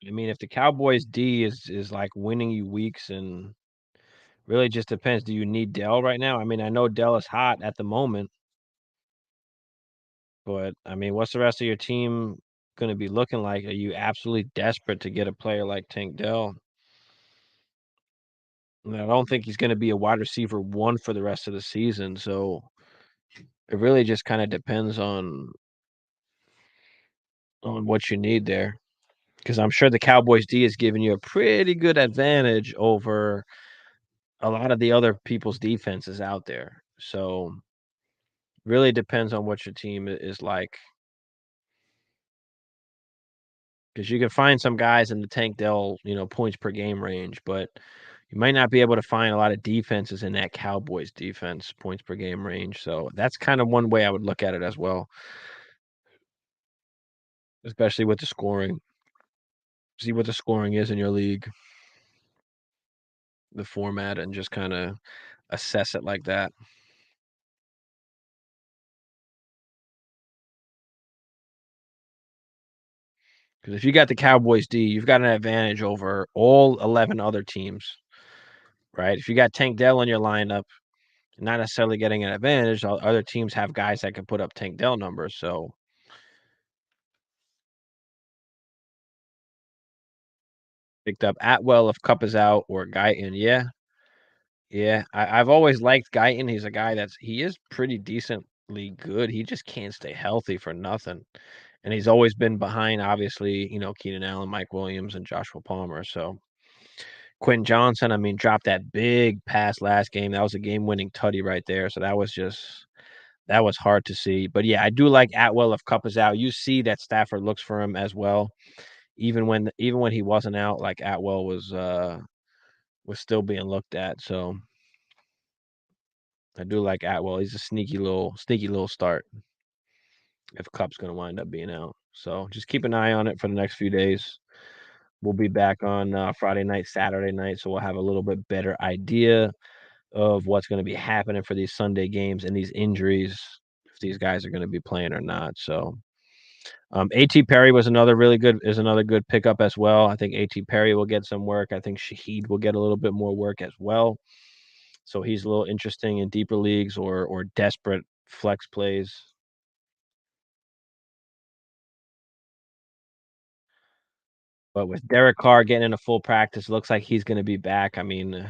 Speaker 1: I mean, if the Cowboys D is like winning you weeks and really just depends. Do you need Dell right now? I mean, I know Dell is hot at the moment, but I mean, what's the rest of your team going to be looking like? Are you absolutely desperate to get a player like Tank Dell? And I don't think he's going to be a wide receiver 1 for the rest of the season. So it really just kind of depends on what you need there. Because I'm sure the Cowboys D is giving you a pretty good advantage over a lot of the other people's defenses out there. So really depends on what your team is like. Because you can find some guys in the Tank Dell, points per game range, but you might not be able to find a lot of defenses in that Cowboys defense points per game range. So that's kind of one way I would look at it as well, especially with the scoring. See what the scoring is in your league, the format, and just kind of assess it like that. Because if you got the Cowboys D, you've got an advantage over all 11 other teams, right? If you got Tank Dell in your lineup, you're not necessarily getting an advantage. Other teams have guys that can put up Tank Dell numbers. So Picked up Atwell if Cup is out or Guyton. Yeah, yeah. I've always liked Guyton. He's a guy he is pretty decently good. He just can't stay healthy for nothing. And he's always been behind, obviously, Keenan Allen, Mike Williams, and Joshua Palmer. So Quentin Johnson, I mean, dropped that big pass last game. That was a game-winning tutty right there. So that was hard to see. But yeah, I do like Atwell if Cup is out. You see that Stafford looks for him as well. Even when he wasn't out, like Atwell was still being looked at. So I do like Atwell. He's a sneaky little start if Cup's gonna wind up being out. So just keep an eye on it for the next few days. We'll be back on Friday night, Saturday night, so we'll have a little bit better idea of what's going to be happening for these Sunday games and these injuries, if these guys are going to be playing or not. So, A.T. Perry is another good pickup as well. I think A.T. Perry will get some work. I think Shaheed will get a little bit more work as well. So he's a little interesting in deeper leagues or desperate flex plays. But with Derek Carr getting in a full practice, looks like he's going to be back. I mean,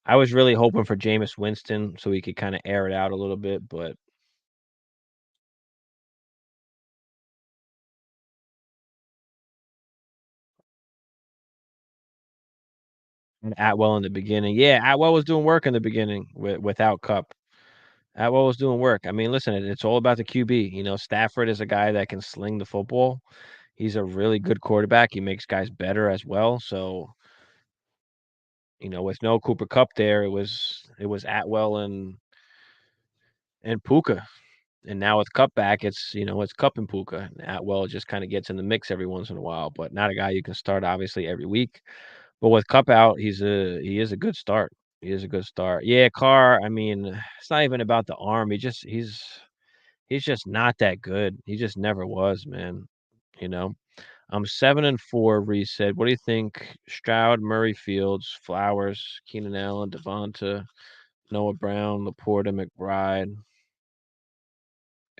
Speaker 1: I was really hoping for Jameis Winston so he could kind of air it out a little bit, but Atwell in the beginning. Yeah, Atwell was doing work in the beginning without Cup. Atwell was doing work. I mean, listen, it's all about the QB. Stafford is a guy that can sling the football. He's a really good quarterback. He makes guys better as well. So, with no Cooper Cup there, it was Atwell and Puka. And now with Cup back, it's Cup and Puka. Atwell just kind of gets in the mix every once in a while, but not a guy you can start obviously every week. But with Cup out, he is a good start. He is a good start. Yeah, Carr, I mean, it's not even about the arm. He's just not that good. He just never was, man. You know? I'm 7-4, Reese said. What do you think? Stroud, Murray, Fields, Flowers, Keenan Allen, Devonta, Noah Brown, Laporta, McBride,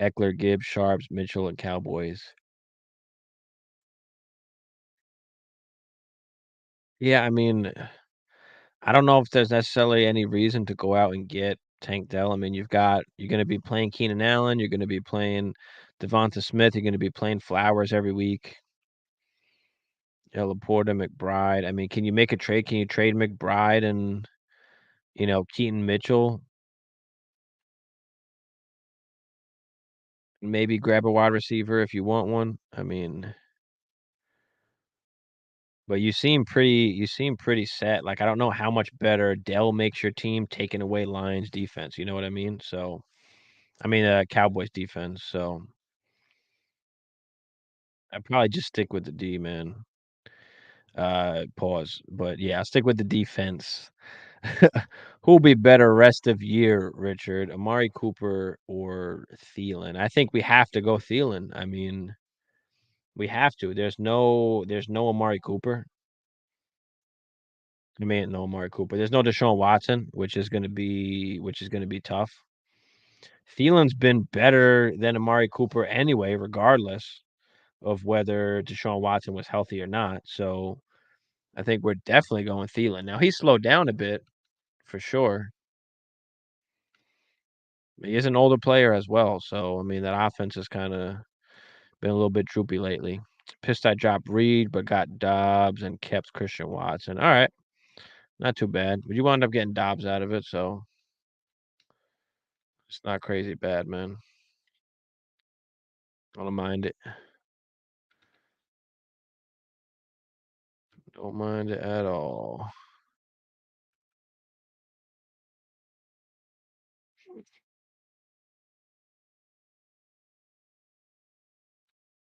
Speaker 1: Eckler, Gibbs, Sharps, Mitchell, and Cowboys. Yeah, I mean, I don't know if there's necessarily any reason to go out and get Tank Dell. I mean, you're gonna be playing Keenan Allen, you're gonna be playing Devonta Smith, you're gonna be playing Flowers every week. Yeah, Laporta, McBride. I mean, can you make a trade? Can you trade McBride and Keaton Mitchell? Maybe grab a wide receiver if you want one. I mean, but you seem pretty set. Like I don't know how much better Dell makes your team taking away Lions defense. You know what I mean? So I mean Cowboys defense. So I'd probably just stick with the D, man. Pause. But yeah, I'll stick with the defense. Who'll be better rest of year, Richard? Amari Cooper or Thielen? I think we have to go Thielen. I mean, we have to. There's no Amari Cooper. I mean, no Amari Cooper. There's no Deshaun Watson, which is gonna be tough. Thielen's been better than Amari Cooper anyway, regardless of whether Deshaun Watson was healthy or not. So I think we're definitely going Thielen. Now he slowed down a bit for sure. He is an older player as well. So I mean that offense has kind of been a little bit droopy lately. Pissed I dropped Reed, but got Dobbs and kept Christian Watson. All right. Not too bad. But you wound up getting Dobbs out of it, so it's not crazy bad, man. I don't mind it. Don't mind it at all.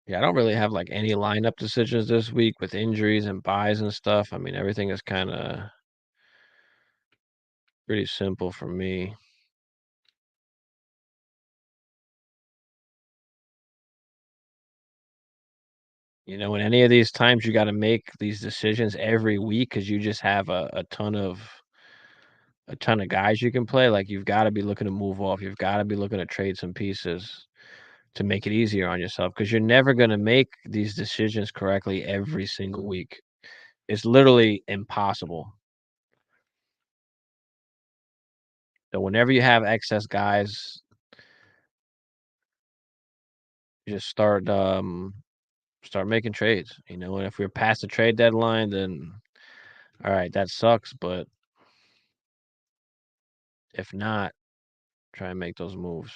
Speaker 1: Yeah, I don't really have like any lineup decisions this week with injuries and buys and stuff. I mean, everything is kind of pretty simple for me. In any of these times, you got to make these decisions every week because you just have a ton of guys you can play. Like you've got to be looking to move off. You've got to be looking to trade some pieces to make it easier on yourself because you're never going to make these decisions correctly every single week. It's literally impossible. So whenever you have excess guys, you just start making trades, and if we're past the trade deadline, then all right, that sucks, but if not, try and make those moves.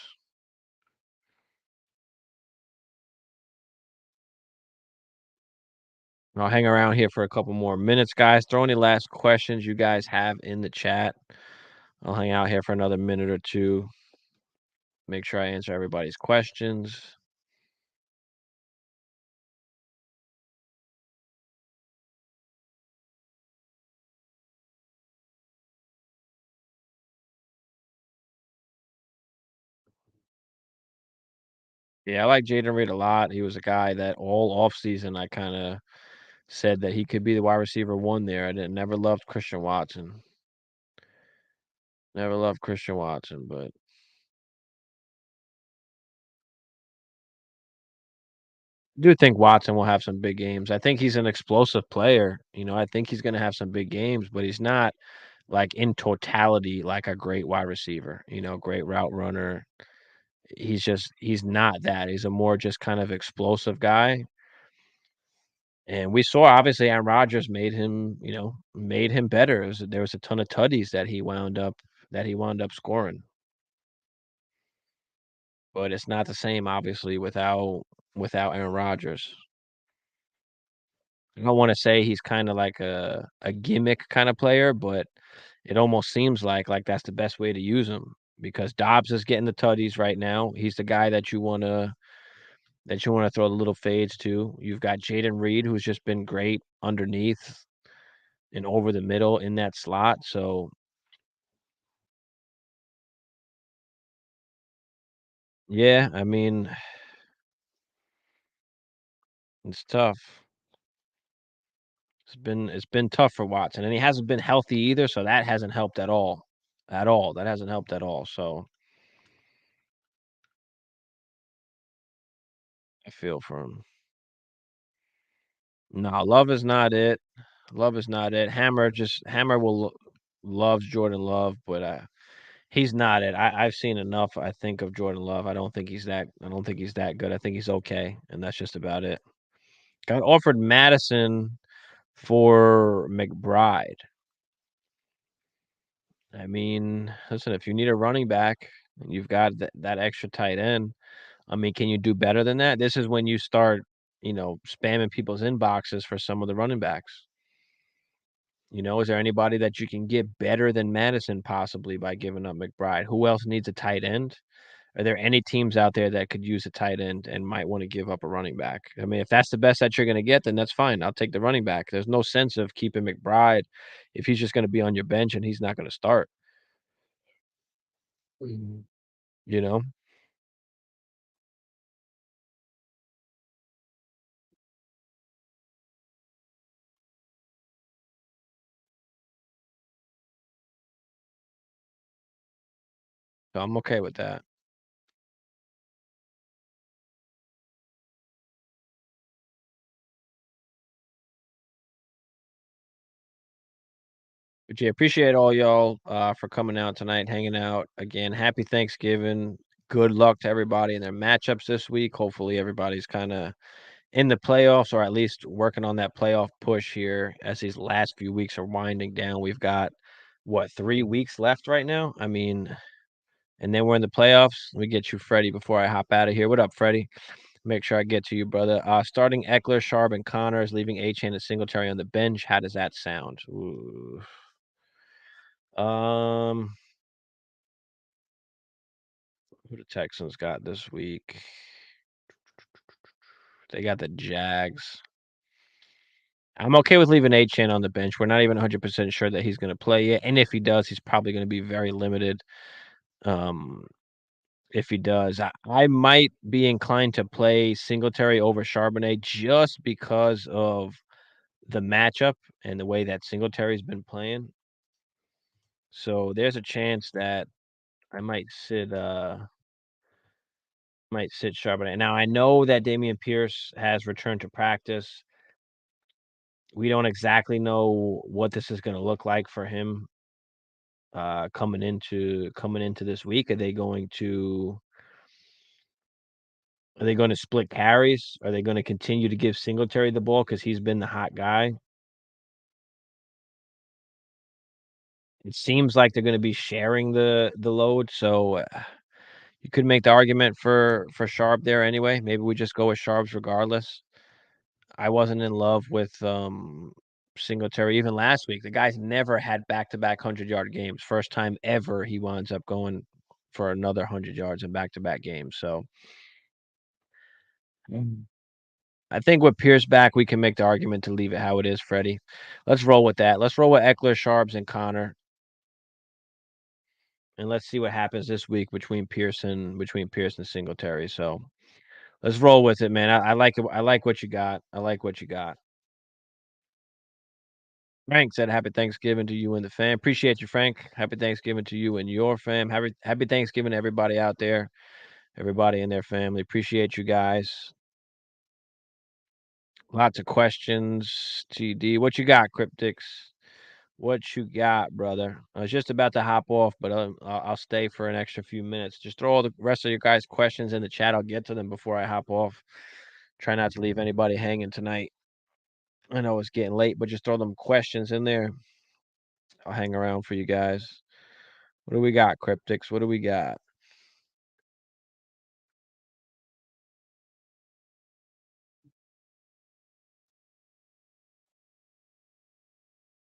Speaker 1: I'll hang around here for a couple more minutes, guys. Throw any last questions you guys have in the chat. I'll hang out here for another minute or two. Make sure I answer everybody's questions. Yeah, I like Jaden Reed a lot. He was a guy that all offseason I kinda said that he could be the wide receiver 1 there. I didn't never loved Christian Watson. Never loved Christian Watson, but I do think Watson will have some big games. I think he's an explosive player. I think he's gonna have some big games, but he's not, like, in totality, like a great wide receiver, great route runner. He's not that. He's a more just kind of explosive guy. And we saw obviously Aaron Rodgers made him better. There was a ton of tutties that he wound up scoring. But it's not the same obviously without Aaron Rodgers. I don't wanna say he's kinda like a gimmick kinda player, but it almost seems like that's the best way to use him because Dobbs is getting the tutties right now. He's the guy that you wanna throw the little fades to. You've got Jaden Reed, who's just been great underneath and over the middle in that slot, so yeah, I mean, it's tough. It's been tough for Watson, and he hasn't been healthy either, so that hasn't helped at all. At all, that hasn't helped at all, so I feel for him. No, love is not it. Love is not it. Hammer loves Jordan Love, but, he's not it. I've seen enough, I think, of Jordan Love. I don't think he's that good. I think he's okay, and that's just about it. Got offered Madison for McBride. I mean, listen, if you need a running back and you've got that extra tight end, I mean, can you do better than that? This is when you start, spamming people's inboxes for some of the running backs. Is there anybody that you can get better than Madison possibly by giving up McBride? Who else needs a tight end? Are there any teams out there that could use a tight end and might want to give up a running back? I mean, if that's the best that you're going to get, then that's fine. I'll take the running back. There's no sense of keeping McBride if he's just going to be on your bench and he's not going to start. Mhm. You know, so I'm okay with that. But yeah, appreciate all y'all for coming out tonight, hanging out. Again, happy Thanksgiving. Good luck to everybody in their matchups this week. Hopefully, everybody's kind of in the playoffs or at least working on that playoff push here as these last few weeks are winding down. We've got what 3 weeks left right now. I mean, and then we're in the playoffs. Let me get you, Freddie, before I hop out of here. What up, Freddie? Make sure I get to you, brother. Starting Eckler, Sharp, and Connors, leaving A-Chain and Singletary on the bench. How does that sound? Ooh. Um, who the Texans got this week? They got the Jags. I'm okay with leaving A-Chain on the bench. We're not even 100% sure that he's going to play yet, and if he does, he's probably going to be very limited. Um, if he does, I might be inclined to play Singletary over Charbonnet just because of the matchup and the way that Singletary's been playing. So there's a chance that I might sit Charbonnet. Now I know that Dameon Pierce has returned to practice. We don't exactly know what this is gonna look like for him, coming into this week. Are they gonna split carries? Are they gonna continue to give Singletary the ball because he's been the hot guy? It seems like they're gonna be sharing the load, so, you could make the argument for Sharp there anyway. Maybe we just go with Sharps regardless. I wasn't in love with, Singletary even last week. The guy's never had back-to-back 100-yard games. First time ever he winds up going for another 100 yards in back-to-back games, so I think with Pierce back, we can make the argument to leave it how it is, Freddie. Let's roll with that. Let's roll with Eckler, Sharps, and Connor, and let's see what happens this week between Pierce and Singletary. So let's roll with it, man. I like it. I like what you got. I like what you got. Frank said, "Happy Thanksgiving to you and the fam." Appreciate you, Frank. Happy Thanksgiving to you and your fam. Happy Thanksgiving to everybody out there, everybody and their family. Appreciate you guys. Lots of questions. TD, what you got, Cryptics? What you got, brother? I was just about to hop off, but I'll stay for an extra few minutes. Just throw all the rest of your guys' questions in the chat. I'll get to them before I hop off. Try not to leave anybody hanging tonight. I know it's getting late, but just throw them questions in there. I'll hang around for you guys. What do we got, Cryptics? What do we got?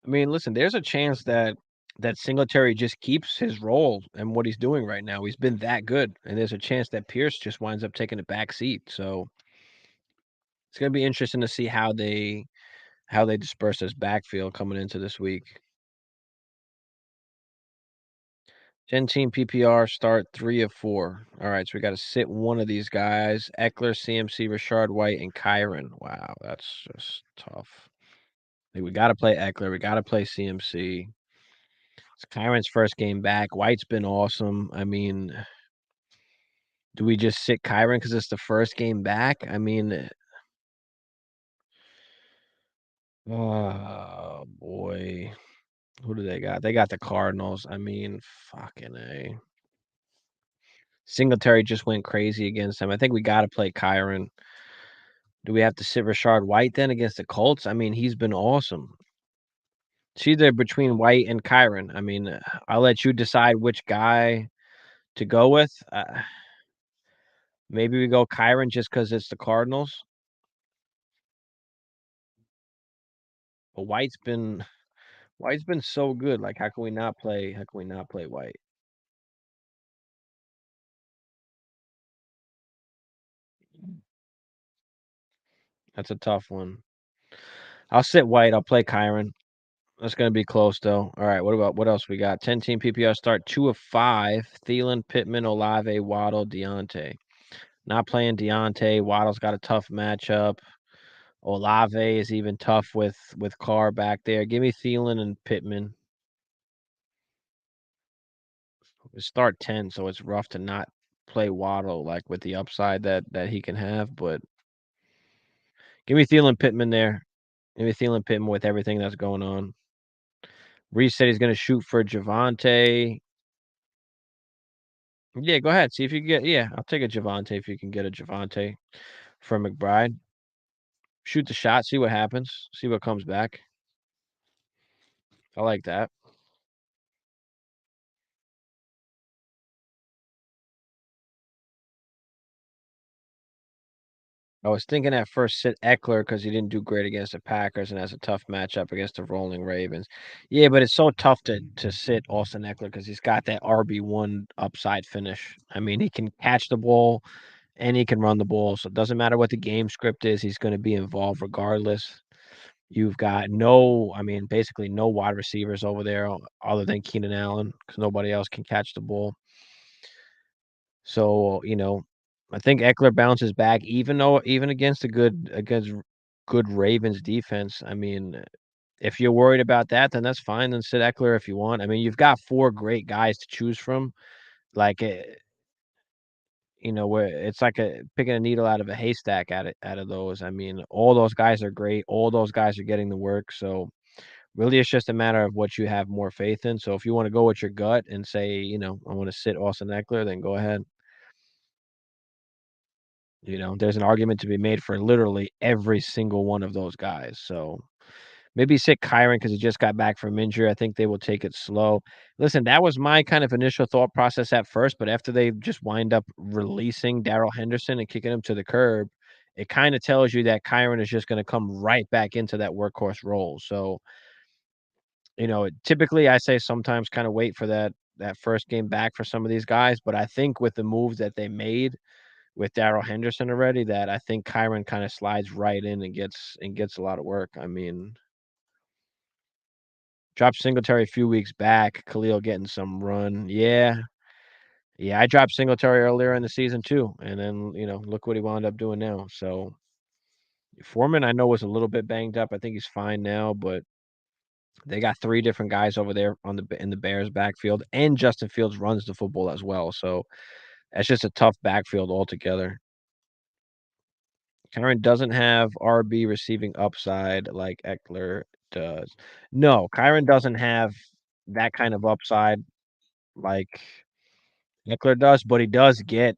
Speaker 1: I mean, listen, there's a chance that Singletary just keeps his role and what he's doing right now. He's been that good, and there's a chance that Pierce just winds up taking a back seat. So it's gonna be interesting to see how they disperse this backfield coming into this week. 10-team PPR start 3 of 4. All right, so we got to sit one of these guys: Eckler, CMC, Rashard White, and Kyron. Wow, that's just tough. Like, we got to play Eckler. We got to play CMC. It's Kyron's first game back. White's been awesome. I mean, do we just sit Kyron because it's the first game back? I mean, oh boy, who do they got? They got the Cardinals. I mean, fucking A. Singletary just went crazy against them. I think we got to play Kyron. Do we have to sit Rashard White then against the Colts? I mean, he's been awesome. It's either between White and Kyron. I mean, I'll let you decide which guy to go with. Maybe we go Kyron just because it's the Cardinals. But White's been so good. Like, how can we not play? How can we not play White? That's a tough one. I'll sit White. I'll play Kyron. That's gonna be close though. All right. What else we got? 10-team PPR start 2 of 5. Thielen, Pittman, Olave, Waddle, Deontay. Not playing Deontay. Waddle's got a tough matchup. Olave is even tough with Carr back there. Give me Thielen and Pittman. We start 10, so it's rough to not play Waddle like with the upside that he can have. But give me Thielen Pittman there. Give me Thielen Pittman with everything that's going on. Reese said he's going to shoot for Javante. Yeah, go ahead. See if you can get. Yeah, I'll take a Javante if you can get a Javante from McBride. Shoot the shot. See what happens. See what comes back. I like that. I was thinking at first sit Eckler because he didn't do great against the Packers and has a tough matchup against the rolling Ravens. Yeah, but it's so tough to sit Austin Eckler because he's got that RB1 upside finish. I mean, he can catch the ball and he can run the ball. So it doesn't matter what the game script is, he's going to be involved regardless. You've got basically no wide receivers over there other than Keenan Allen because nobody else can catch the ball. So, I think Eckler bounces back even against good Ravens defense. I mean, if you're worried about that, then that's fine. Then sit Eckler if you want. I mean, you've got 4 great guys to choose from. Like, where it's like picking a needle out of a haystack out of those. I mean, all those guys are great. All those guys are getting the work. So really, it's just a matter of what you have more faith in. So if you want to go with your gut and say, I want to sit Austin Eckler, then go ahead. There's an argument to be made for literally every single one of those guys. So maybe sit Kyron because he just got back from injury. I think they will take it slow. Listen, that was my kind of initial thought process at first, but after they just wind up releasing Darrell Henderson and kicking him to the curb, it kind of tells you that Kyron is just going to come right back into that workhorse role. So, typically I say sometimes kind of wait for that first game back for some of these guys, but I think with the moves that they made with Darrell Henderson already, that I think Kyron kind of slides right in and gets a lot of work. I mean, dropped Singletary a few weeks back, Khalil getting some run. Yeah. Yeah, I dropped Singletary earlier in the season too, and then, look what he wound up doing now. So, Foreman, I know, was a little bit banged up. I think he's fine now, but they got 3 different guys over there in the Bears backfield, and Justin Fields runs the football as well. So, that's just a tough backfield altogether. Kyren doesn't have RB receiving upside like Eckler does. No, Kyren doesn't have that kind of upside like Eckler does, but he does get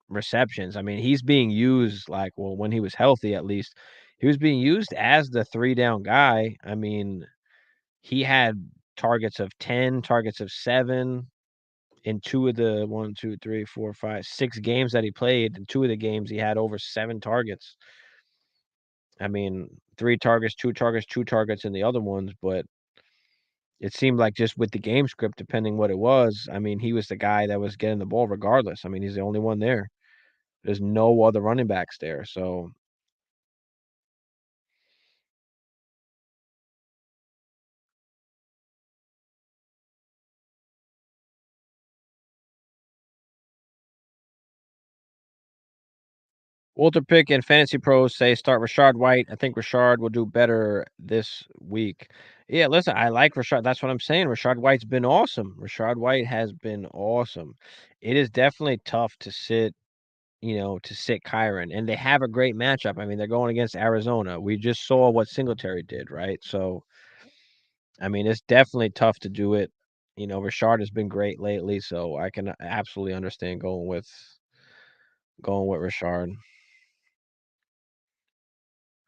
Speaker 1: receptions. I mean, he's being used when he was healthy at least, he was being used as the 3 down guy. I mean, he had targets of 10, targets of 7 in 2 of the 1, 2, 3, 4, 5, 6 games that he played. In 2 of the games, he had over 7 targets. I mean, 3 targets, 2 targets, 2 targets in the other ones, but it seemed like just with the game script, depending what it was, I mean, he was the guy that was getting the ball regardless. I mean, he's the only one there. There's no other running backs there, so Walter Pick and Fantasy Pros say start Rashard White. I think Rashard will do better this week. Yeah, listen, I like Rashard. That's what I'm saying. Rashard White's been awesome. Rashard White has been awesome. It is definitely tough to sit Kyron, and they have a great matchup. I mean, they're going against Arizona. We just saw what Singletary did, right? So, I mean, it's definitely tough to do it. Rashard has been great lately, so I can absolutely understand going with Rashard.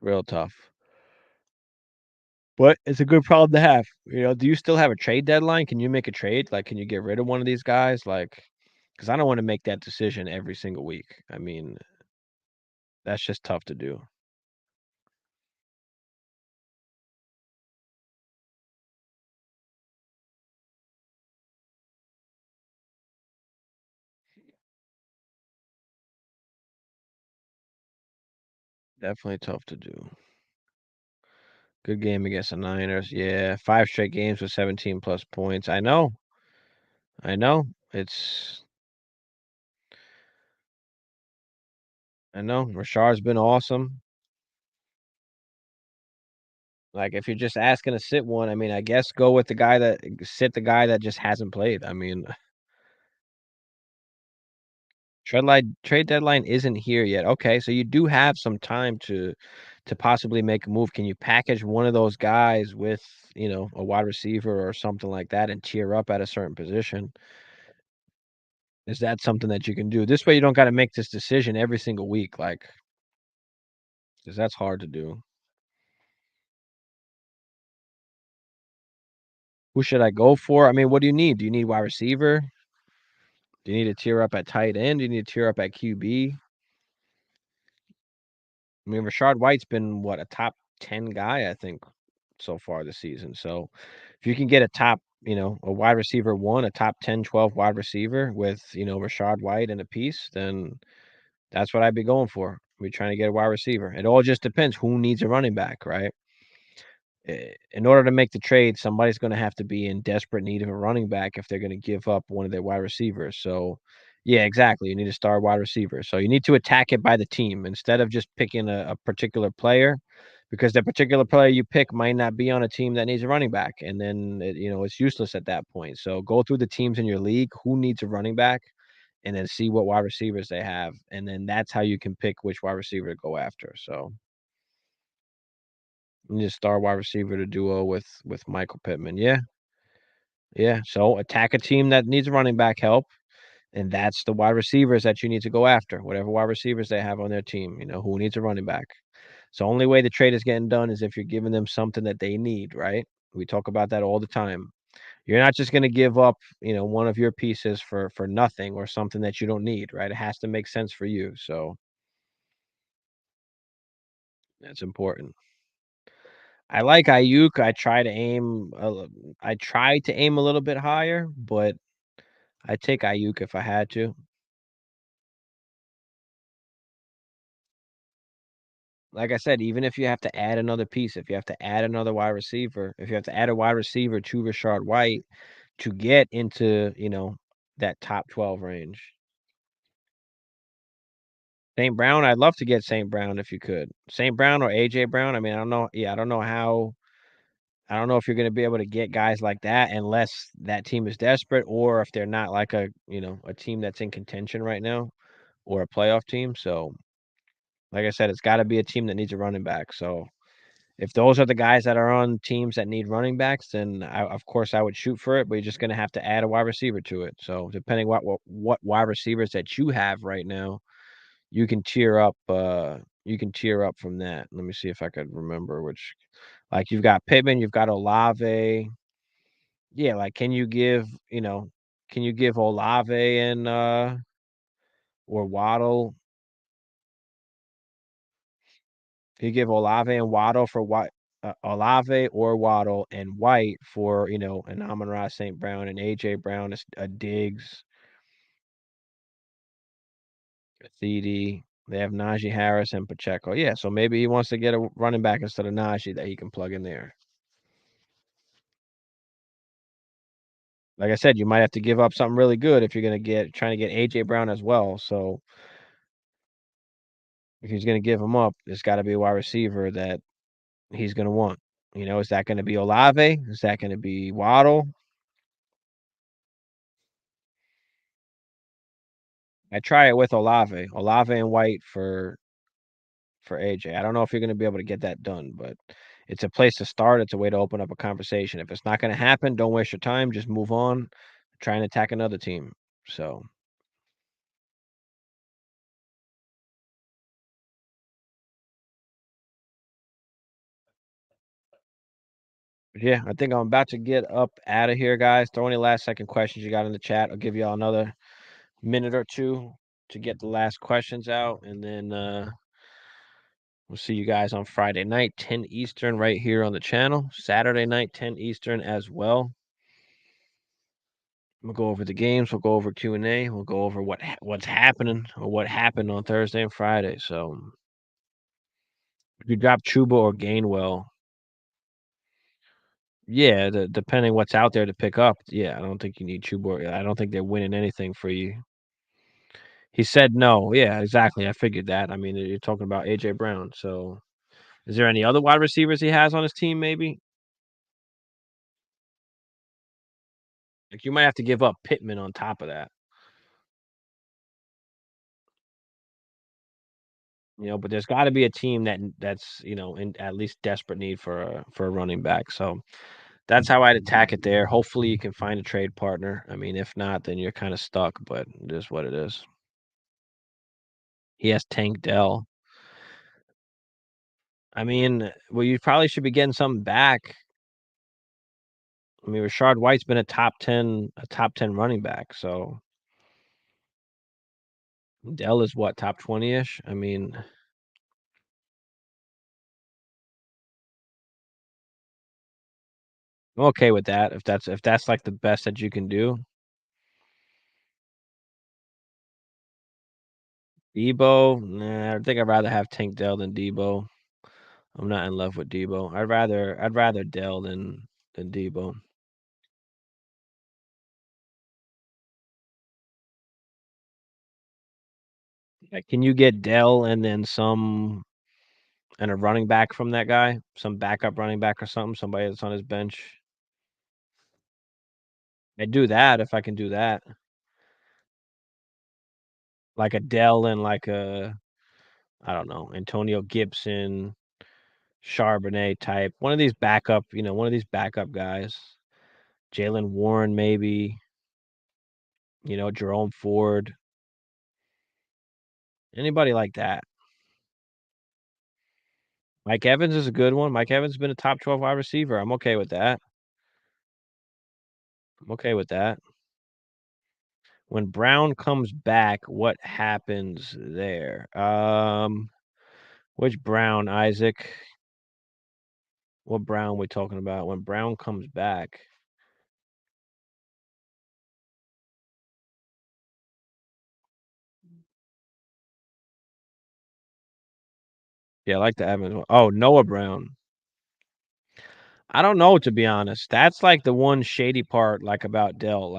Speaker 1: Real tough. But it's a good problem to have. Do you still have a trade deadline? Can you make a trade? Like, can you get rid of one of these guys? Like, because I don't want to make that decision every single week. I mean, that's just tough to do. Definitely tough to do. Good game against the Niners. Yeah, 5 straight games with 17 plus points. I know. I know. I know. Rashard's been awesome. Like, if you're just asking to sit one, I mean, I guess go with the guy that just hasn't played. I mean, trade deadline isn't here yet. Okay, so you do have some time to possibly make a move. Can you package one of those guys with, a wide receiver or something like that and tier up at a certain position? Is that something that you can do? This way you don't gotta make this decision every single week, like, 'cause that's hard to do. Who should I go for? I mean, what do you need? Do you need wide receiver? Do you need to tier up at tight end? Do you need to tier up at QB? I mean, Rashard White's been, what, a top 10 guy, I think, so far this season. So, if you can get a wide receiver 1, a top 10, 12 wide receiver with, Rashard White and a piece, then that's what I'd be going for. We're trying to get a wide receiver. It all just depends who needs a running back, right? In order to make the trade, somebody's gonna have to be in desperate need of a running back if they're gonna give up one of their wide receivers. So, yeah, exactly. You need a star wide receiver. So you need to attack it by the team instead of just picking a particular player, because the particular player you pick might not be on a team that needs a running back, and then it's useless at that point. So go through the teams in your league who needs a running back and then see what wide receivers they have, and then that's how you can pick which wide receiver to go after. So you just star wide receiver to duo with Michael Pittman. Yeah, yeah. So attack a team that needs running back help, and that's the wide receivers that you need to go after. Whatever wide receivers they have on their team, who needs a running back. So only way the trade is getting done is if you're giving them something that they need, right? We talk about that all the time. You're not just going to give up, one of your pieces for nothing or something that you don't need, right? It has to make sense for you. So that's important. I like Ayuk. I try to aim a little bit higher, but I'd take Ayuk if I had to. Like I said, even if you have to add another piece, if you have to add another wide receiver, if you have to add a wide receiver to Rashard White to get into, that top 12 range. St. Brown, I'd love to get St. Brown if you could. St. Brown or AJ Brown. I mean, I don't know. Yeah, I don't know if you're going to be able to get guys like that unless that team is desperate or if they're not like a team that's in contention right now or a playoff team. So, like I said, it's got to be a team that needs a running back. So, if those are the guys that are on teams that need running backs, then of course I would shoot for it, but you're just going to have to add a wide receiver to it. So, depending what wide receivers that you have right now, you can tier up. You can tier up from that. Let me see if I could remember which. Like you've got Pittman, you've got Olave. Yeah, like can you give Olave and or Waddle? Can you give Olave and Waddle for what? Olave or Waddle and White for an Amon-Ra St. Brown and AJ Brown, a Diggs, a Thiede. They have Najee Harris and Pacheco. Yeah, so maybe he wants to get a running back instead of Najee that he can plug in there. Like I said, you might have to give up something really good if you're gonna trying to get AJ Brown as well. So if he's gonna give him up, it's got to be a wide receiver that he's gonna want. Is that gonna be Olave? Is that gonna be Waddle? I try it with Olave and White for AJ. I don't know if you're gonna be able to get that done, but it's a place to start. It's a way to open up a conversation. If it's not gonna happen, don't waste your time. Just move on. Try and attack another team. So yeah, I think I'm about to get up out of here, guys. Throw any last second questions you got in the chat. I'll give y'all another minute or two to get the last questions out, and then we'll see you guys on Friday night, 10 Eastern, right here on the channel. Saturday night, 10 Eastern as well. We'll go over the games. We'll go over Q&A. We'll go over what's happening or what happened on Thursday and Friday. So if you drop Chuba or Gainwell, yeah, depending what's out there to pick up, yeah, I don't think you need Chuba. I don't think they're winning anything for you. He said no. Yeah, exactly. I figured that. I mean, you're talking about AJ Brown. So is there any other wide receivers he has on his team? Maybe like you might have to give up Pittman on top of that. But there's got to be a team that's in at least desperate need for a running back. So that's how I'd attack it there. Hopefully you can find a trade partner. I mean, if not, then you're kind of stuck. But it is what it is. He has Tank Dell. I mean, well, you probably should be getting something back. I mean, Rashard White's been a top 10 running back. So Dell is what, top 20-ish? I mean, I'm okay with that if that's like the best that you can do. Debo, nah, I think I'd rather have Tank Dell than Debo. I'm not in love with Debo. I'd rather Dell than Debo. Like, can you get Dell and then some and a running back from that guy? Some backup running back or something, somebody that's on his bench? I'd do that if I can do that. like a Dell and like a, I don't know, Antonio Gibson, Charbonnet type. One of these backup, one of these backup guys. Jalen Warren, maybe, Jerome Ford. Anybody like that. Mike Evans is a good one. Mike Evans has been a top 12 wide receiver. I'm okay with that. I'm okay with that. When Brown comes back, what happens there? Which Brown, Isaac? What Brown we talking about? When Brown comes back. Yeah, I like the Evans one. Oh, Noah Brown. I don't know, to be honest. That's like the one shady part, like about Dell.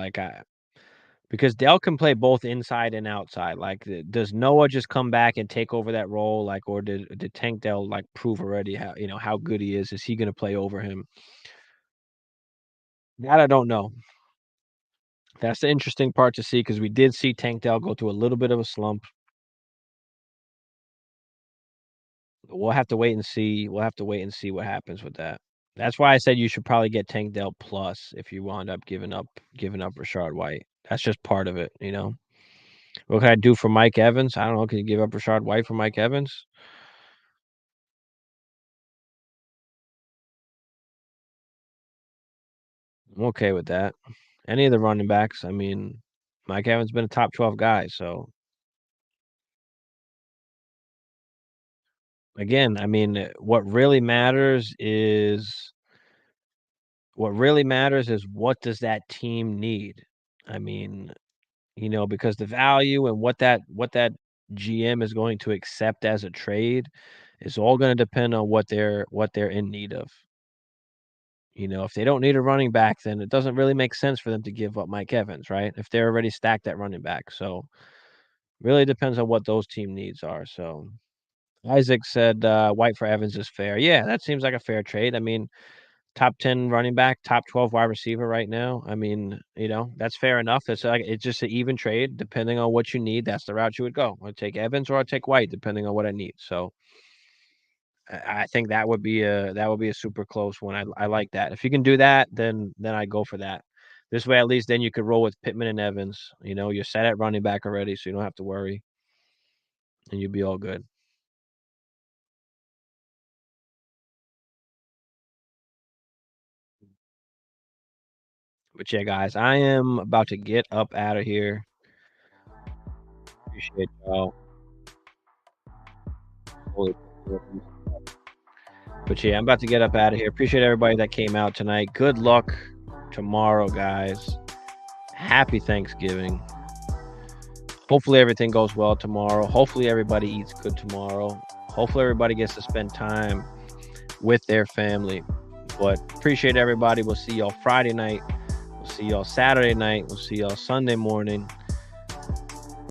Speaker 1: Because Dell can play both inside and outside. Like, does Noah just come back and take over that role? Like, or did Tank Dell like prove already how good he is? Is he going to play over him? That I don't know. That's the interesting part to see because we did see Tank Dell go through a little bit of a slump. We'll have to wait and see. We'll have to wait and see what happens with that. That's why I said you should probably get Tank Dell plus if you wound up giving up Rashard White. That's just part of it. What can I do for Mike Evans? I don't know. Can you give up Rashard White for Mike Evans? I'm okay with that. Any of the running backs. I mean, Mike Evans been a top 12 guy. So again, I mean, what really matters is what does that team need? I mean, because the value and what that GM is going to accept as a trade is all going to depend on what they're in need of. If they don't need a running back, then it doesn't really make sense for them to give up Mike Evans, right? If they're already stacked at running back. So really depends on what those team needs are. So Isaac said White for Evans is fair. Yeah, that seems like a fair trade. I mean, top 10 running back, top 12 wide receiver right now. I mean, that's fair enough. It's just an even trade. Depending on what you need, that's the route you would go. I'd take Evans or I'd take White, depending on what I need. So I think that would be a super close one. I like that. If you can do that, then I go for that. This way, at least then you could roll with Pittman and Evans. You're set at running back already, so you don't have to worry, and you'll be all good. But yeah, guys, I am about to get up out of here. Appreciate y'all. Holy- But yeah, I'm about to get up out of here. Appreciate everybody that came out tonight. Good luck tomorrow, guys. Happy Thanksgiving. Hopefully everything goes well tomorrow. Hopefully everybody eats good tomorrow. Hopefully everybody gets to spend time with their family. But appreciate everybody. We'll see y'all Friday night. We'll see y'all Saturday night. We'll see y'all Sunday morning.